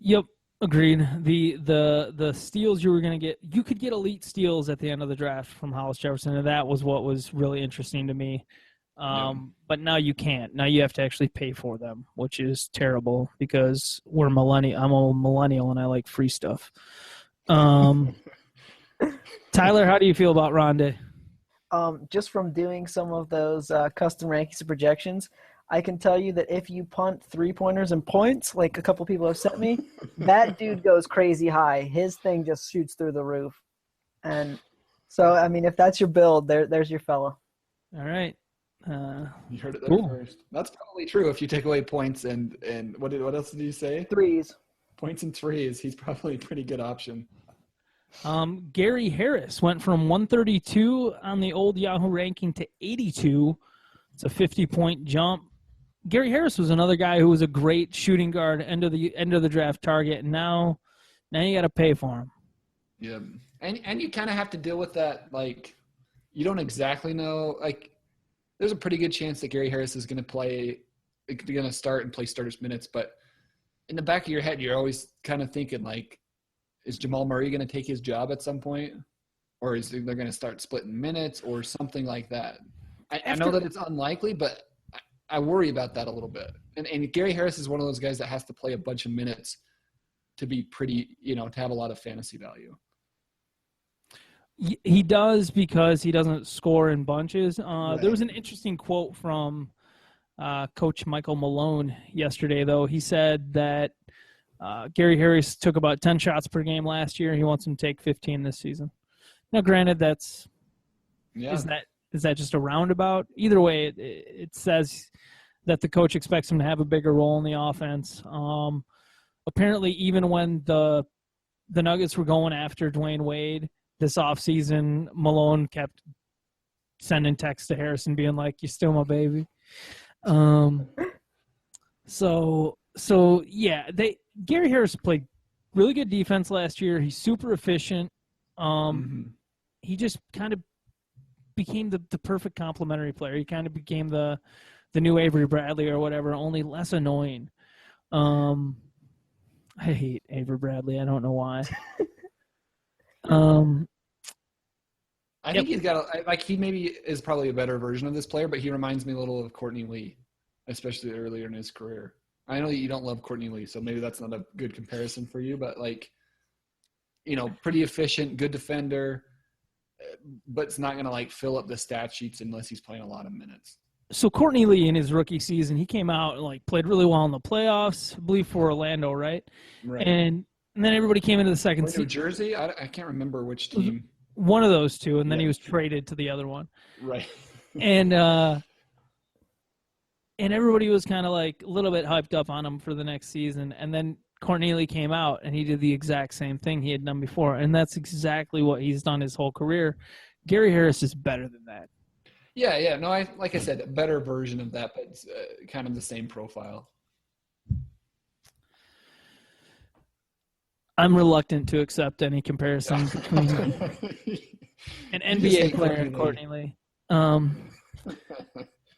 Yep, agreed. The steals you were going to get, you could get elite steals at the end of the draft from Hollis-Jefferson, and that was what was really interesting to me. But now you can't. Now you have to actually pay for them, which is terrible because I'm a millennial and I like free stuff. Tyler, how do you feel about Rondae? Just from doing some of those custom rankings and projections, I can tell you that if you punt 3-pointers and points, like a couple people have sent me, that dude goes crazy high. His thing just shoots through the roof. And so, I mean, if that's your build, there's your fella. All right. You heard it there first. That's probably true if you take away points and what else did you say? Threes. Points and threes. He's probably a pretty good option. Gary Harris went from 132 on the old Yahoo ranking to 82. It's a 50-point jump. Gary Harris was another guy who was a great shooting guard, end of the draft target, and now you got to pay for him. Yeah, and you kind of have to deal with that. Like, you don't exactly know. Like, there's a pretty good chance that Gary Harris is going to start and play starters minutes, but in the back of your head, you're always kind of thinking, like, is Jamal Murray going to take his job at some point, or is they're going to start splitting minutes or something like that? I know that it's unlikely, but I worry about that a little bit. And Gary Harris is one of those guys that has to play a bunch of minutes to be pretty, to have a lot of fantasy value. He does, because he doesn't score in bunches. Right. There was an interesting quote from Coach Michael Malone yesterday, though. He said that Gary Harris took about 10 shots per game last year. He wants him to take 15 this season. Now, granted, is that just a roundabout? Either way, it says that the coach expects him to have a bigger role in the offense. Apparently, even when the Nuggets were going after Dwayne Wade this offseason, Malone kept sending texts to Harrison being like, "You're still my baby." So yeah, Gary Harris played really good defense last year. He's super efficient. He just kind of became the perfect complementary player. He kind of became the new Avery Bradley or whatever, only less annoying. I hate Avery Bradley. I don't know why. I think he's got he maybe is probably a better version of this player, but he reminds me a little of Courtney Lee, especially earlier in his career. I know that you don't love Courtney Lee, so maybe that's not a good comparison for you, but pretty efficient, good defender, but it's not going to fill up the stat sheets unless he's playing a lot of minutes. So Courtney Lee in his rookie season, he came out and played really well in the playoffs, I believe for Orlando, right? Right. And then everybody came into the second season. New Jersey? I can't remember which team. One of those two, and then he was traded to the other one. Right. And everybody was kind of a little bit hyped up on him for the next season. And then Courtney Lee came out, and he did the exact same thing he had done before. And that's exactly what he's done his whole career. Gary Harris is better than that. Yeah. No, like I said, a better version of that, but it's kind of the same profile. I'm reluctant to accept any comparison between an NBA player and Courtney Lee.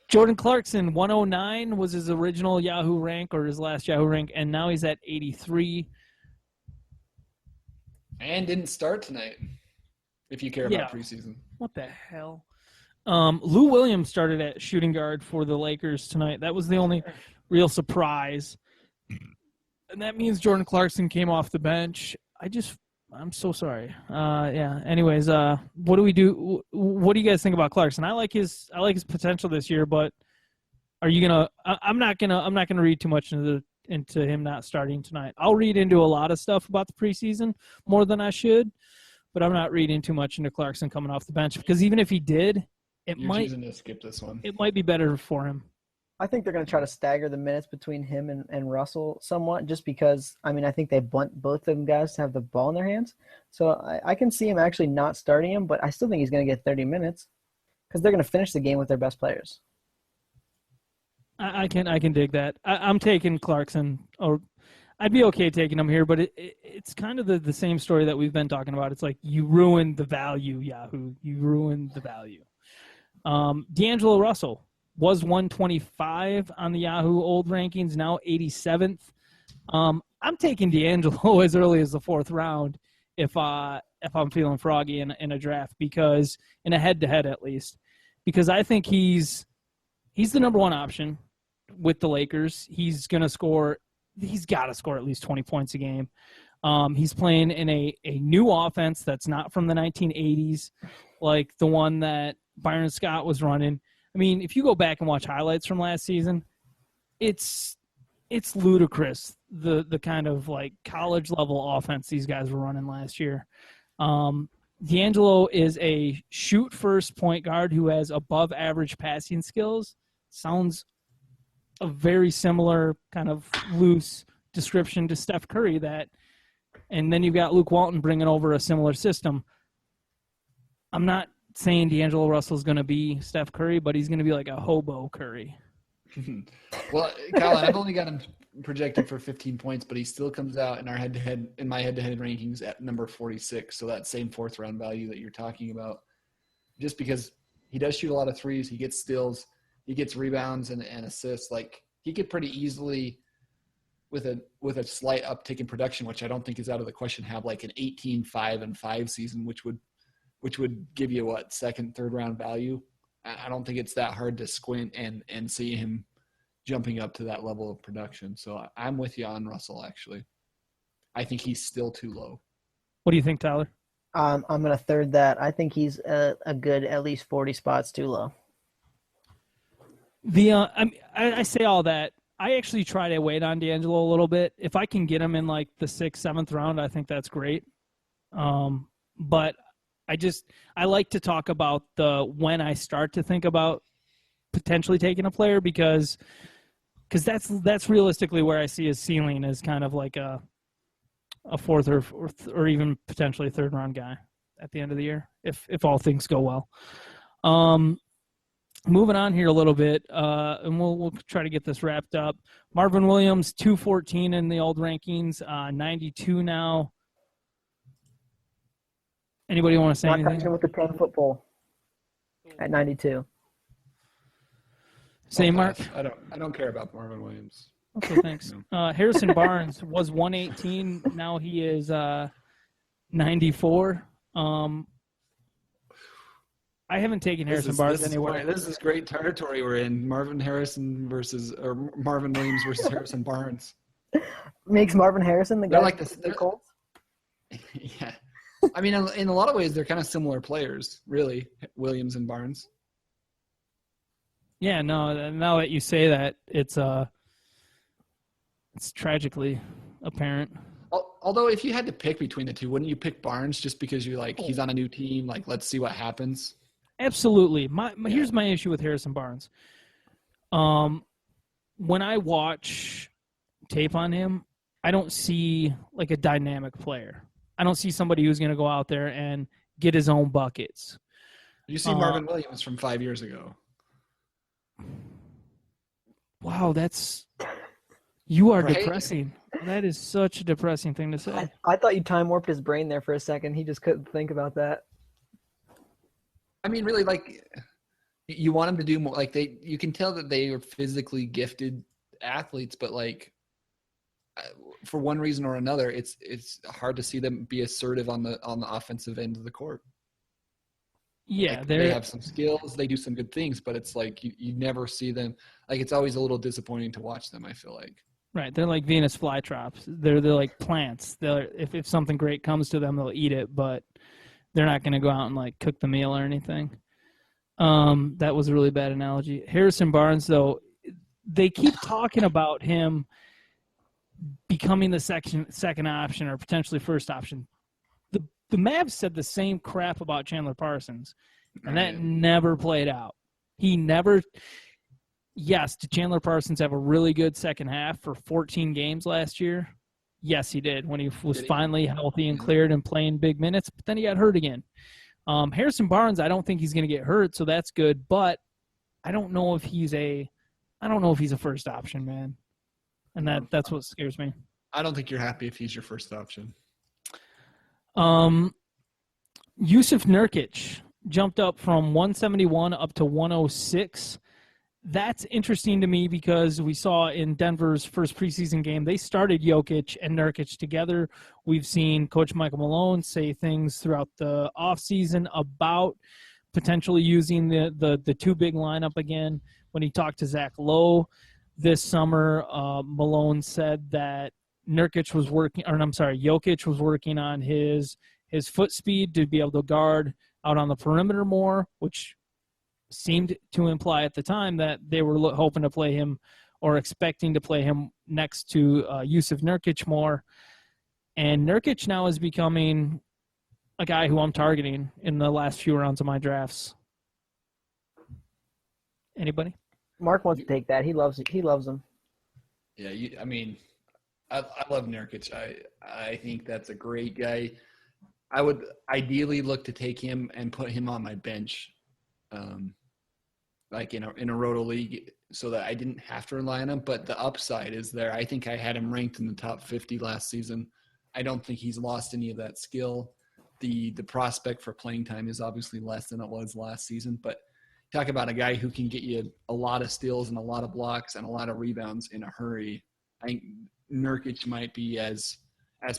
Jordan Clarkson, 109 was his original Yahoo rank, or his last Yahoo rank, and now he's at 83. And didn't start tonight, if you care about preseason. What the hell? Lou Williams started at shooting guard for the Lakers tonight. That was the only real surprise. And that means Jordan Clarkson came off the bench. I'm so sorry. Anyways, what do we do? What do you guys think about Clarkson? I like his potential this year, but are you gonna? I'm not gonna read too much into him not starting tonight. I'll read into a lot of stuff about the preseason more than I should, but I'm not reading too much into Clarkson coming off the bench, because even if he did, You're choosing to skip this one. It might be better for him. I think they're going to try to stagger the minutes between him and Russell somewhat, just because, I think they want both of them guys to have the ball in their hands. So I can see him actually not starting him, but I still think he's going to get 30 minutes because they're going to finish the game with their best players. I can dig that. I'm taking Clarkson, or I'd be okay taking him here, but it's kind of the same story that we've been talking about. It's like you ruined the value, Yahoo. You ruined the value. D'Angelo Russell was 125 on the Yahoo old rankings, now 87th. I'm taking D'Angelo as early as the fourth round if I'm feeling froggy in a draft, because in a head-to-head at least, because I think he's the number one option with the Lakers. He's going to score. He's got to score at least 20 points a game. He's playing in a new offense that's not from the 1980s, like the one that Byron Scott was running. If you go back and watch highlights from last season, it's ludicrous, the kind of college level offense these guys were running last year. D'Angelo is a shoot first point guard who has above average passing skills. Sounds a very similar kind of loose description to Steph Curry and then you've got Luke Walton bringing over a similar system. I'm not saying D'Angelo Russell's going to be Steph Curry, but he's going to be like a hobo Curry. Well, Kyle, I've only got him projected for 15 points, but he still comes out in my head-to-head rankings at number 46. So that same fourth round value that you're talking about, just because he does shoot a lot of threes, he gets steals, he gets rebounds and assists. Like he could pretty easily, with a slight uptick in production, which I don't think is out of the question, have like an 18-5-5 season, which would give you what, second, third round value. I don't think it's that hard to squint and see him jumping up to that level of production. So I'm with you on Russell, actually. I think he's still too low. What do you think, Tyler? I'm going to third that. I think he's a good at least 40 spots too low. I say all that. I actually try to wait on D'Angelo a little bit. If I can get him in like the 6th, 7th round, I think that's great. But I like to talk about when I start to think about potentially taking a player because that's realistically where I see his ceiling as kind of like a 4th or even potentially a 3rd round guy at the end of the year if all things go well. Moving on here a little bit, and we'll try to get this wrapped up. Marvin Williams, 214 in the old rankings, 92 now. Anybody want to say anything? Not with the 10-foot pole at 92. Say, Mark. I don't care about Marvin Williams. Okay, thanks. Harrison Barnes was 118. Now he is 94. I haven't taken Harrison Barnes anywhere. This is great territory we're in. Marvin Williams versus Harrison Barnes. Makes Marvin Harrison the guy. They're like the Colts. Yeah. I mean, in a lot of ways, they're kind of similar players, really, Williams and Barnes. Yeah, no, now that you say that, it's tragically apparent. Although, if you had to pick between the two, wouldn't you pick Barnes just because you're like, he's on a new team, like, let's see what happens? Absolutely. Here's my issue with Harrison Barnes. When I watch tape on him, I don't see, like, a dynamic player. I don't see somebody who's going to go out there and get his own buckets. You see Marvin Williams from 5 years ago. Wow, you are right? depressing. That is such a depressing thing to say. I thought you time warped his brain there for a second. He just couldn't think about that. I mean, really, like, you want him to do more. Like, you can tell that they are physically gifted athletes, but like, for one reason or another, it's hard to see them be assertive on the offensive end of the court. Yeah, like, they have some skills, they do some good things, but it's like you never see them. Like, it's always a little disappointing to watch them, I feel like. Right, they're like Venus flytraps. They're like plants. If something great comes to them, they'll eat it, but they're not going to go out and like cook the meal or anything. That was a really bad analogy. Harrison Barnes, though, they keep talking about him becoming the second option or potentially first option. The Mavs said the same crap about Chandler Parsons, and that never played out. Yes, did Chandler Parsons have a really good second half for 14 games last year? Yes, he did, when he was finally healthy and cleared and playing big minutes, but then he got hurt again. Harrison Barnes, I don't think he's going to get hurt, so that's good, but I don't know if he's a first option, man. And that's what scares me. I don't think you're happy if he's your first option. Yusuf Nurkic jumped up from 171 up to 106. That's interesting to me because we saw in Denver's first preseason game, they started Jokic and Nurkic together. We've seen Coach Michael Malone say things throughout the offseason about potentially using the two big lineup again. When he talked to Zach Lowe this summer, Malone said that Jokic was working on his foot speed to be able to guard out on the perimeter more, which seemed to imply at the time that they were hoping to play him or expecting to play him next to Yusuf Nurkic more. And Nurkic now is becoming a guy who I'm targeting in the last few rounds of my drafts. Anybody? Mark wants to take that. He loves it. He loves him. Yeah, I mean, I love Nurkic. I think that's a great guy. I would ideally look to take him and put him on my bench, like in a roto league, so that I didn't have to rely on him. But the upside is there. I think I had him ranked in the top 50 last season. I don't think he's lost any of that skill. The prospect for playing time is obviously less than it was last season, but talk about a guy who can get you a lot of steals and a lot of blocks and a lot of rebounds in a hurry. I think Nurkic might be as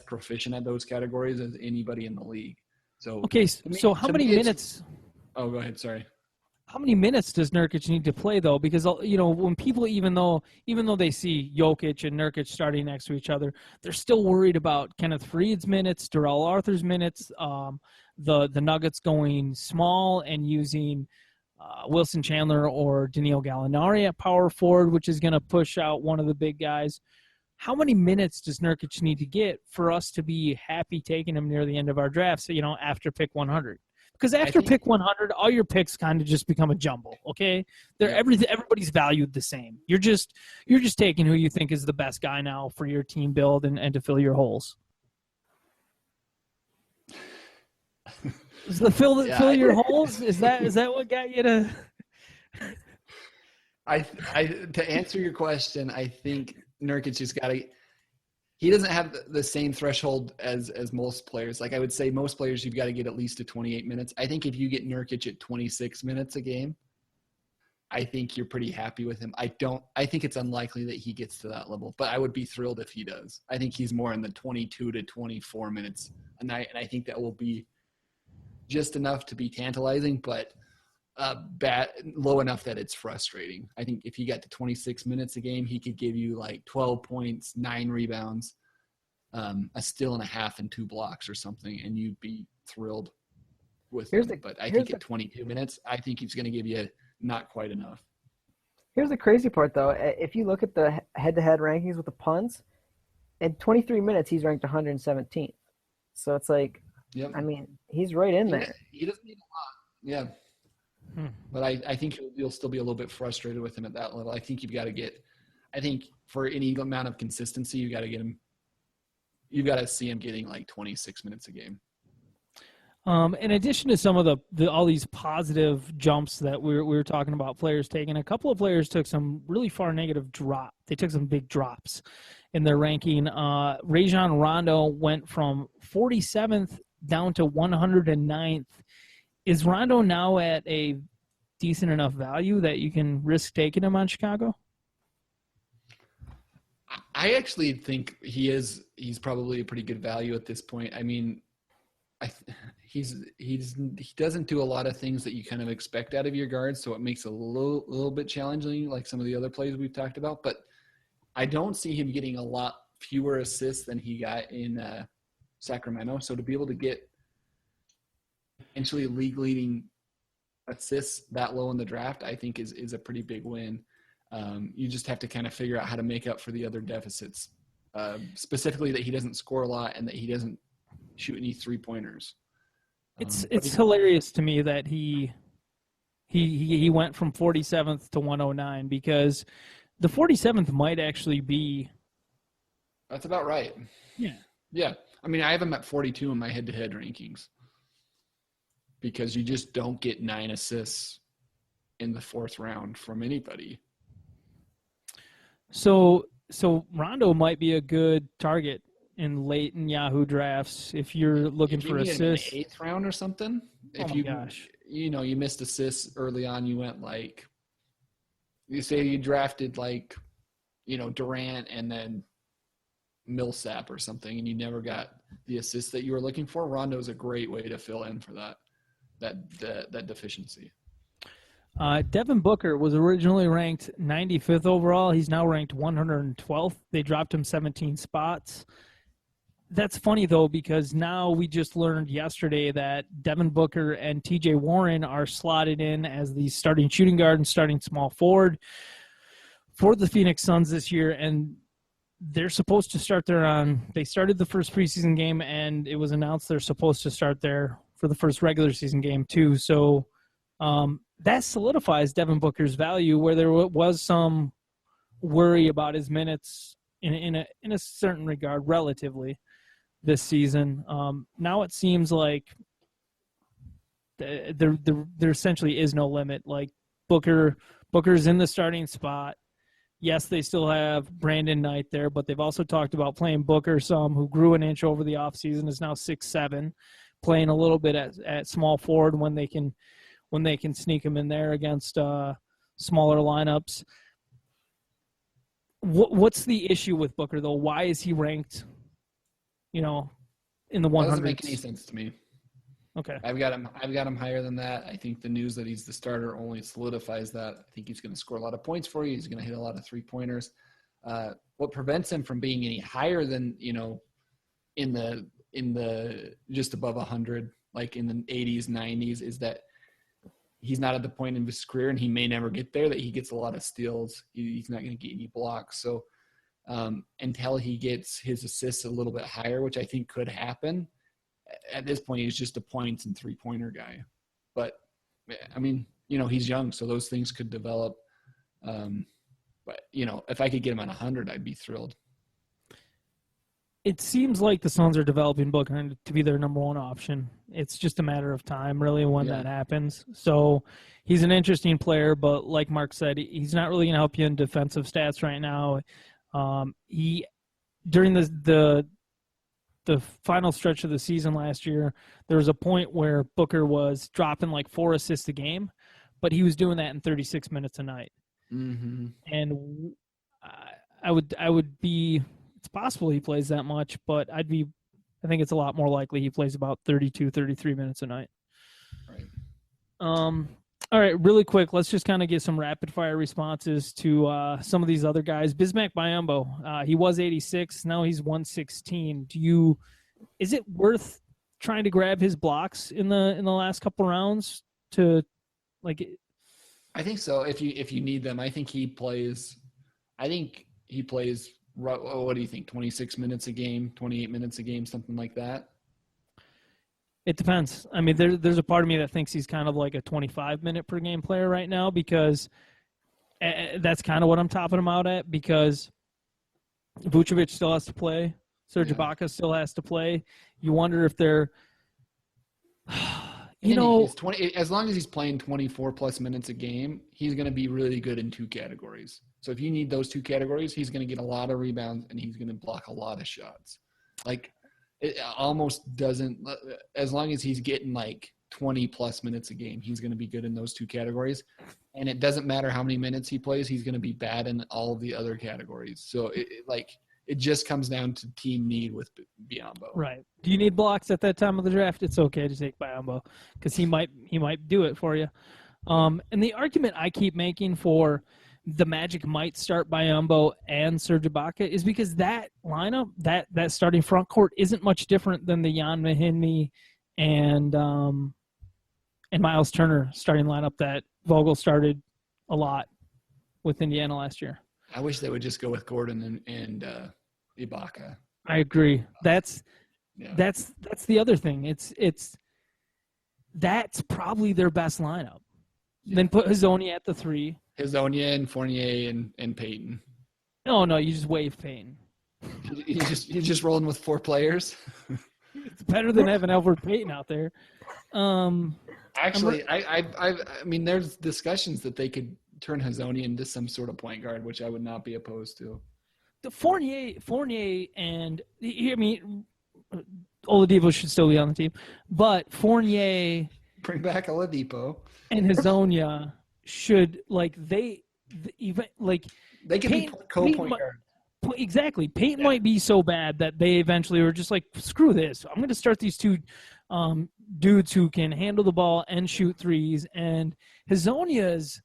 proficient at those categories as anybody in the league. So okay, so how many minutes? Oh, go ahead. Sorry. How many minutes does Nurkic need to play though? Because when people, even though they see Jokic and Nurkic starting next to each other, they're still worried about Kenneth Faried's minutes, Darrell Arthur's minutes, the Nuggets going small and using Wilson Chandler or Danilo Gallinari at power forward, which is going to push out one of the big guys. How many minutes does Nurkic need to get for us to be happy taking him near the end of our draft? So, after pick 100, because after pick 100, all your picks kind of just become a jumble. Okay, everybody's valued the same. You're just taking who you think is the best guy now for your team build and to fill your holes. Is the fill your holes? Is that what got you to? To answer your question, I think Nurkic has got to. He doesn't have the same threshold as most players. Like I would say, most players you've got to get at least to 28 minutes. I think if you get Nurkic at 26 minutes a game, I think you're pretty happy with him. I think it's unlikely that he gets to that level, but I would be thrilled if he does. I think he's more in the 22 to 24 minutes a night, and I think that will be just enough to be tantalizing, but low enough that it's frustrating. I think if he got to 26 minutes a game, he could give you like 12 points, 9 rebounds, a steal and a half and 2 blocks or something, and you'd be thrilled with him. But I think at 22 minutes, I think he's going to give you not quite enough. Here's the crazy part, though. If you look at the head-to-head rankings with the punts, in 23 minutes, he's ranked 117th. So it's like, yep. I mean, he's right in there. He doesn't need a lot. Yeah. But I think you'll still be a little bit frustrated with him at that level. I think you've got to get – I think for any amount of consistency, you've got to get him – you've got to see him getting like 26 minutes a game. In addition to some of all these positive jumps that we were talking about players taking, a couple of players took some really far negative drop. They took some big drops in their ranking. Rajon Rondo went from 47th down to 109th. Is Rondo now at a decent enough value that you can risk taking him on Chicago? I actually think he's probably a pretty good value at this point. I mean, he doesn't do a lot of things that you kind of expect out of your guards, so it makes it a little bit challenging, like some of the other plays we've talked about. But I don't see him getting a lot fewer assists than he got in Sacramento. So to be able to get potentially league-leading assists that low in the draft, I think is a pretty big win. You just have to kind of figure out how to make up for the other deficits, specifically that he doesn't score a lot and that he doesn't shoot any three-pointers. It's hilarious to me that he went from 47th to 109, because the 47th might actually be. That's about right. Yeah. Yeah. I mean, I have him at 42 in my head-to-head rankings, because you just don't get 9 assists in the 4th round from anybody. So Rondo might be a good target in late in Yahoo drafts if you're looking for assists. In the 8th round or something. Gosh. You missed assists early on. You went like, you say you drafted like, Durant and then Millsap or something, and you never got the assists that you were looking for. Rondo's a great way to fill in for that deficiency. Devin Booker was originally ranked 95th overall. He's now ranked 112th. They dropped him 17 spots. That's funny, though, because now we just learned yesterday that Devin Booker and TJ Warren are slotted in as the starting shooting guard and starting small forward for the Phoenix Suns this year, and they're supposed to start they started the first preseason game, and it was announced they're supposed to start there for the first regular season game too. So that solidifies Devin Booker's value, where there was some worry about his minutes in a certain regard, relatively, this season. Now it seems like there essentially is no limit. Like Booker's in the starting spot. Yes, they still have Brandon Knight there, but they've also talked about playing Booker some, who grew an inch over the offseason, is now 6'7", playing a little bit at small forward when they can sneak him in there against smaller lineups. What's the issue with Booker, though? Why is he ranked, in the 100s? Doesn't make any sense to me. Okay. I've got him higher than that. I think the news that he's the starter only solidifies that. I think he's going to score a lot of points for you. He's going to hit a lot of 3-pointers. What prevents him from being any higher than, in the just above 100, like in the 80s, 90s, is that he's not at the point in his career, and he may never get there, that he gets a lot of steals. He's not going to get any blocks. So until he gets his assists a little bit higher, which I think could happen, at this point, he's just a points and 3-pointer guy. But, I mean, he's young, so those things could develop. But, if I could get him on 100, I'd be thrilled. It seems like the Suns are developing Booker to be their number one option. It's just a matter of time, really, when that happens. So he's an interesting player, but like Mark said, he's not really going to help you in defensive stats right now. During the final stretch of the season last year, there was a point where Booker was dropping like 4 assists a game, but he was doing that in 36 minutes a night. Mm-hmm. And I would be, it's possible he plays that much, but I think it's a lot more likely he plays about 32, 33 minutes a night. Right. All right, really quick, let's just kind of get some rapid-fire responses to some of these other guys. Bismack Biyombo, he was 86, now he's 116. Is it worth trying to grab his blocks in the last couple rounds to, like? I think so. If you need them, I think he plays. What do you think? 26 minutes a game, 28 minutes a game, something like that. It depends. I mean, there's a part of me that thinks he's kind of like a 25-minute per game player right now, because that's kind of what I'm topping him out at, because Vucevic still has to play. Serge Ibaka still has to play. You wonder if they're, as long as he's playing 24-plus minutes a game, he's going to be really good in 2 categories. So if you need those 2 categories, he's going to get a lot of rebounds and he's going to block a lot of shots. Like, it almost doesn't – as long as he's getting like 20-plus minutes a game, he's going to be good in those 2 categories. And it doesn't matter how many minutes he plays, he's going to be bad in all of the other categories. So, it just comes down to team need with Biyombo. Right. Do you need blocks at that time of the draft? It's okay to take Biyombo because he might do it for you. And the argument I keep making for the Magic might start Biyombo and Serge Ibaka is because that lineup, that starting front court, isn't much different than the Jan Mahinmi and Myles Turner starting lineup that Vogel started a lot with Indiana last year. I wish they would just go with Gordon and Ibaka. I agree. That's the other thing. It's that's probably their best lineup. Yeah. Then put Hazonia at the 3. Hazonia and Fournier and Payton. Oh no, you just waive Payton. You're just rolling with 4 players. It's better than having Elfrid Payton out there. Actually, I mean, there's discussions that they could turn Hazonia into some sort of point guard, which I would not be opposed to. The Fournier, and I mean, Oladipo should still be on the team, but Fournier, bring back Oladipo, and Hazonia should they can be co-point guard. Exactly. Payton might be so bad that they eventually were just like, screw this. I'm going to start these 2 dudes who can handle the ball and shoot threes. And Hazonia's,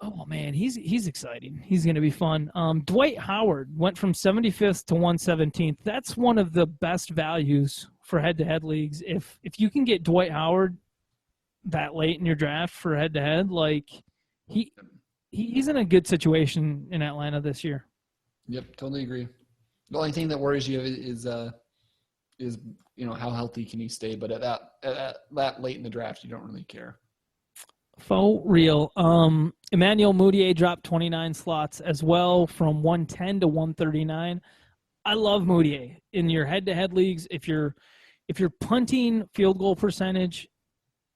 oh man, he's exciting. He's going to be fun. Dwight Howard went from 75th to 117th. That's one of the best values for head-to-head leagues. If you can get Dwight Howard that late in your draft for head-to-head, like he's in a good situation in Atlanta this year. Yep, totally agree. The only thing that worries you is how healthy can he stay? But at that late in the draft, you don't really care. For real. Emmanuel Mudiay dropped 29 slots as well from 110 to 139. I love Mudiay in your head-to-head leagues. If you're punting field goal percentage,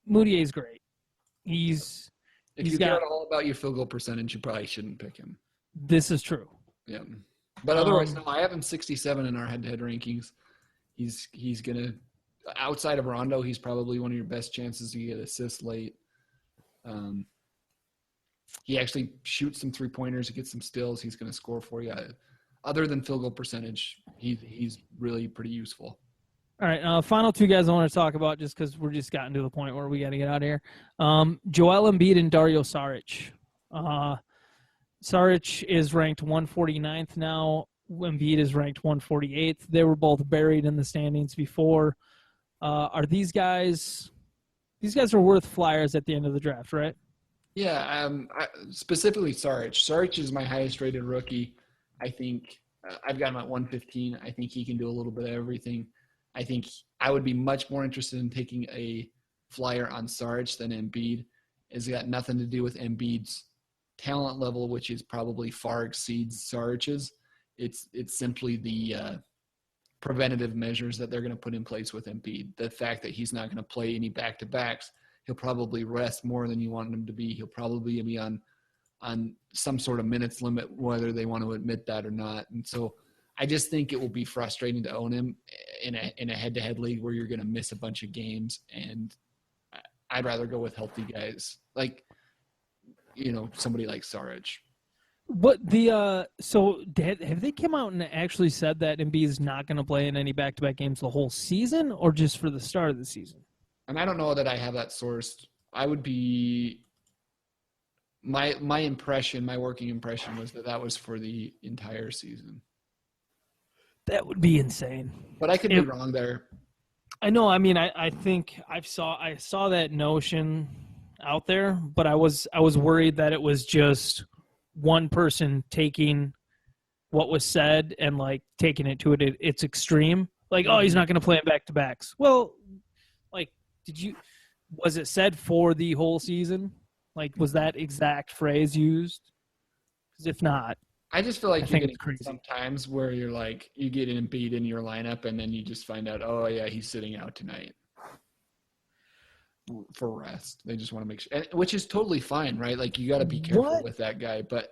Moutier's great. If you care all about your field goal percentage, you probably shouldn't pick him. This is true. Yeah, but otherwise, no. I have him 67 in our head-to-head rankings. He's gonna, outside of Rondo, he's probably one of your best chances to get assists late. He actually shoots some three-pointers, he gets some steals. He's gonna score for you. Other than field goal percentage, he's really pretty useful. All right, final two guys I want to talk about just because we're just gotten to the point where we got to get out of here. Joel Embiid and Dario Saric. Saric is ranked 149th now. Embiid is ranked 148th. They were both buried in the standings before. Are these guys – these guys are worth flyers at the end of the draft, right? Yeah, specifically Saric. Saric is my highest-rated rookie. I think I've got him at 115. I think he can do a little bit of everything. I think I would be much more interested in taking a flyer on Saric than Embiid. It's got nothing to do with Embiid's talent level, which is probably far exceeds Saric's. It's simply the preventative measures that they're going to put in place with Embiid. The fact that he's not going to play any back-to-backs, he'll probably rest more than you want him to be. He'll probably be on some sort of minutes limit, whether they want to admit that or not. And so I just think it will be frustrating to own him in a head-to-head league where you're going to miss a bunch of games. And I'd rather go with healthy guys like, somebody like Saric. But so have they come out and actually said that Embiid is not going to play in any back-to-back games the whole season, or just for the start of the season? And I don't know that I have that sourced. I would be my working impression was that was for the entire season. That would be insane. But I could be wrong there. I know. I mean, I think I saw that notion out there, but I was worried that it was just one person taking what was said and like taking it to its extreme. Like, oh, he's not going to play in back-to-backs. Well, like, was it said for the whole season? Like, was that exact phrase used? Because if not, I just feel like you're getting sometimes where you're like, you get Embiid in your lineup and then you just find out, oh yeah, he's sitting out tonight for rest. They just want to make sure, which is totally fine, right? Like, you got to be careful with that guy, but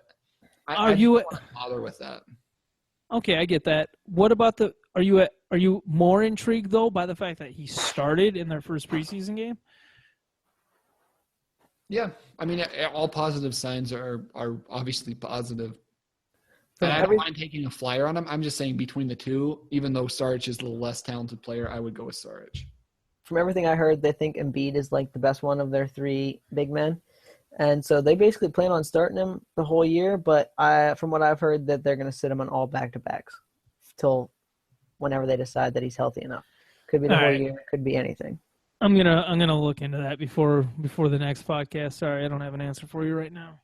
I don't want to bother with that. Okay, I get that. What about are you more intrigued though by the fact that he started in their first preseason game? Yeah, I mean, all positive signs are obviously positive. And I don't mind taking a flyer on him. I'm just saying between the two, even though Saric is a little less talented player, I would go with Saric. From everything I heard, they think Embiid is like the best one of their three big men. And so they basically plan on starting him the whole year. But from what I've heard, that they're going to sit him on all back-to-backs till whenever they decide that he's healthy enough. Could be the whole year. Could be anything. I'm gonna look into that before the next podcast. Sorry, I don't have an answer for you right now.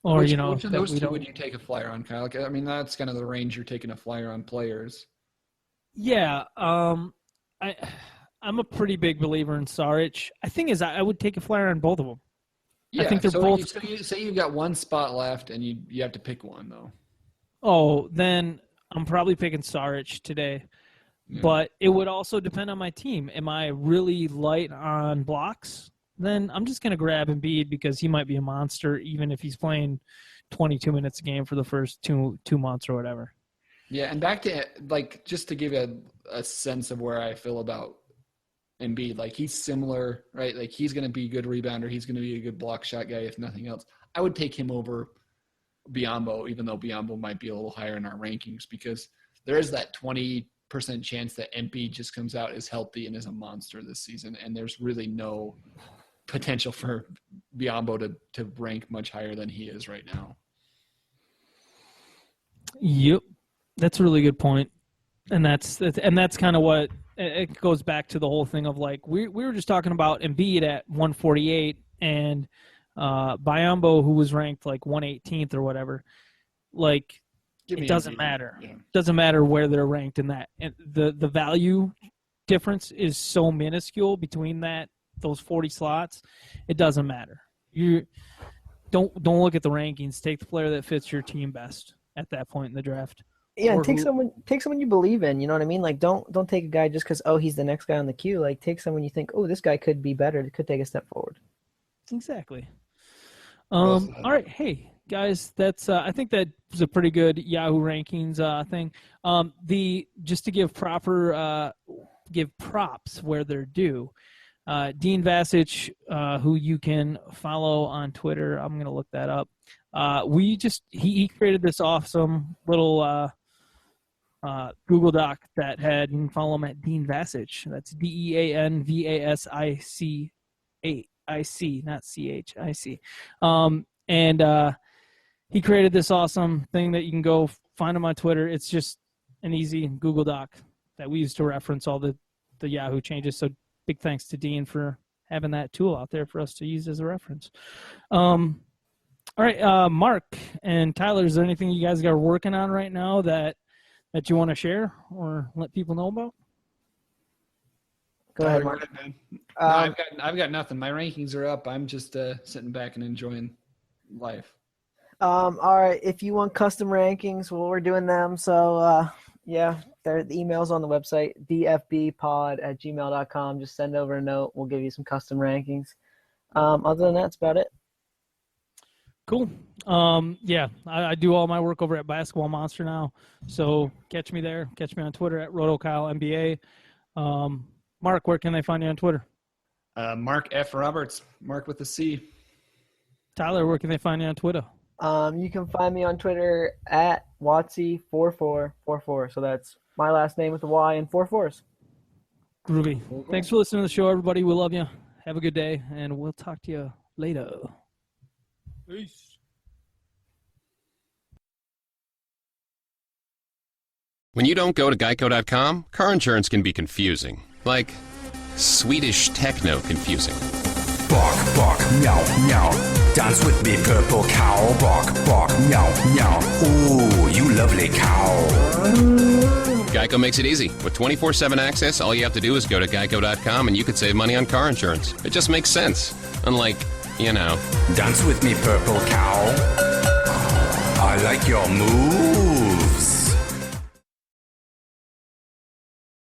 Or which of those two would you take a flyer on, Kyle? I mean, that's kind of the range you're taking a flyer on players. Yeah, I'm a pretty big believer in Saric. I think I would take a flyer on both of them. Yeah, I think they're both. So you say you've got one spot left, and you have to pick one though. Oh, then I'm probably picking Saric today. Yeah. But it would also depend on my team. Am I really light on blocks? Then I'm just going to grab Embiid because he might be a monster even if he's playing 22 minutes a game for the first two months or whatever. Yeah, and back to, like, just to give you a sense of where I feel about Embiid, like, he's similar, right? Like, he's going to be a good rebounder. He's going to be a good block shot guy, if nothing else. I would take him over Biyombo, even though Biyombo might be a little higher in our rankings, because there is that 20% chance that Embiid just comes out as healthy and is a monster this season, and there's really no potential for Biyombo to rank much higher than he is right now. Yep, that's a really good point, and that's kind of what it goes back to the whole thing of, like, we were just talking about Embiid at 148 and Biyombo, who was ranked like 118th or whatever. Like, it doesn't matter. Yeah. Doesn't matter where they're ranked in that. And the value difference is so minuscule between those 40 slots. It doesn't matter. You don't look at the rankings. Take the player that fits your team best at that point in the draft. Yeah, Or and take who- someone you believe in. You know what I mean? Like, don't take a guy just because he's the next guy on the queue. Like, take someone you think, this guy could be better. Could take a step forward. Exactly. Well All said. right, hey guys, that's I think that was a pretty good Yahoo rankings thing. Just to give props where they're due. Dean Vasich, who you can follow on Twitter. I'm gonna look that up. He created this awesome little Google Doc that had, you can follow him at Dean Vasich. That's DeanVasic, not CHIC. And he created this awesome thing that you can go find him on Twitter. It's just an easy Google Doc that we use to reference all the Yahoo changes. So big thanks to Dean for having that tool out there for us to use as a reference. All right, Mark and Tyler, is there anything you guys are working on right now that you want to share or let people know about? Go ahead, Mark. Man. No, I've got nothing. My rankings are up. I'm just sitting back and enjoying life. All right. If you want custom rankings, well, we're doing them. So, the email's on the website, dfbpod@gmail.com. Just send over a note. We'll give you some custom rankings. Other than that, that's about it. Cool. I do all my work over at Basketball Monster now. So catch me there. Catch me on Twitter at RotoKyleNBA. Mark, where can they find you on Twitter? Marc F. Roberts. Mark with a C. Tyler, where can they find you on Twitter? You can find me on Twitter at Watsy4444. So that's my last name with a Y and 4 4s. Groovy. Thanks for listening to the show, everybody. We love you. Have a good day, and we'll talk to you later. Peace. When you don't go to Geico.com, car insurance can be confusing. Like Swedish techno confusing. Bark, bark, meow, meow. Dance with me, purple cow. Bark, bark, meow, meow. Ooh, you lovely cow. Geico makes it easy. With 24/7 access, all you have to do is go to Geico.com and you could save money on car insurance. It just makes sense. Unlike, Dance with me, purple cow. I like your moves.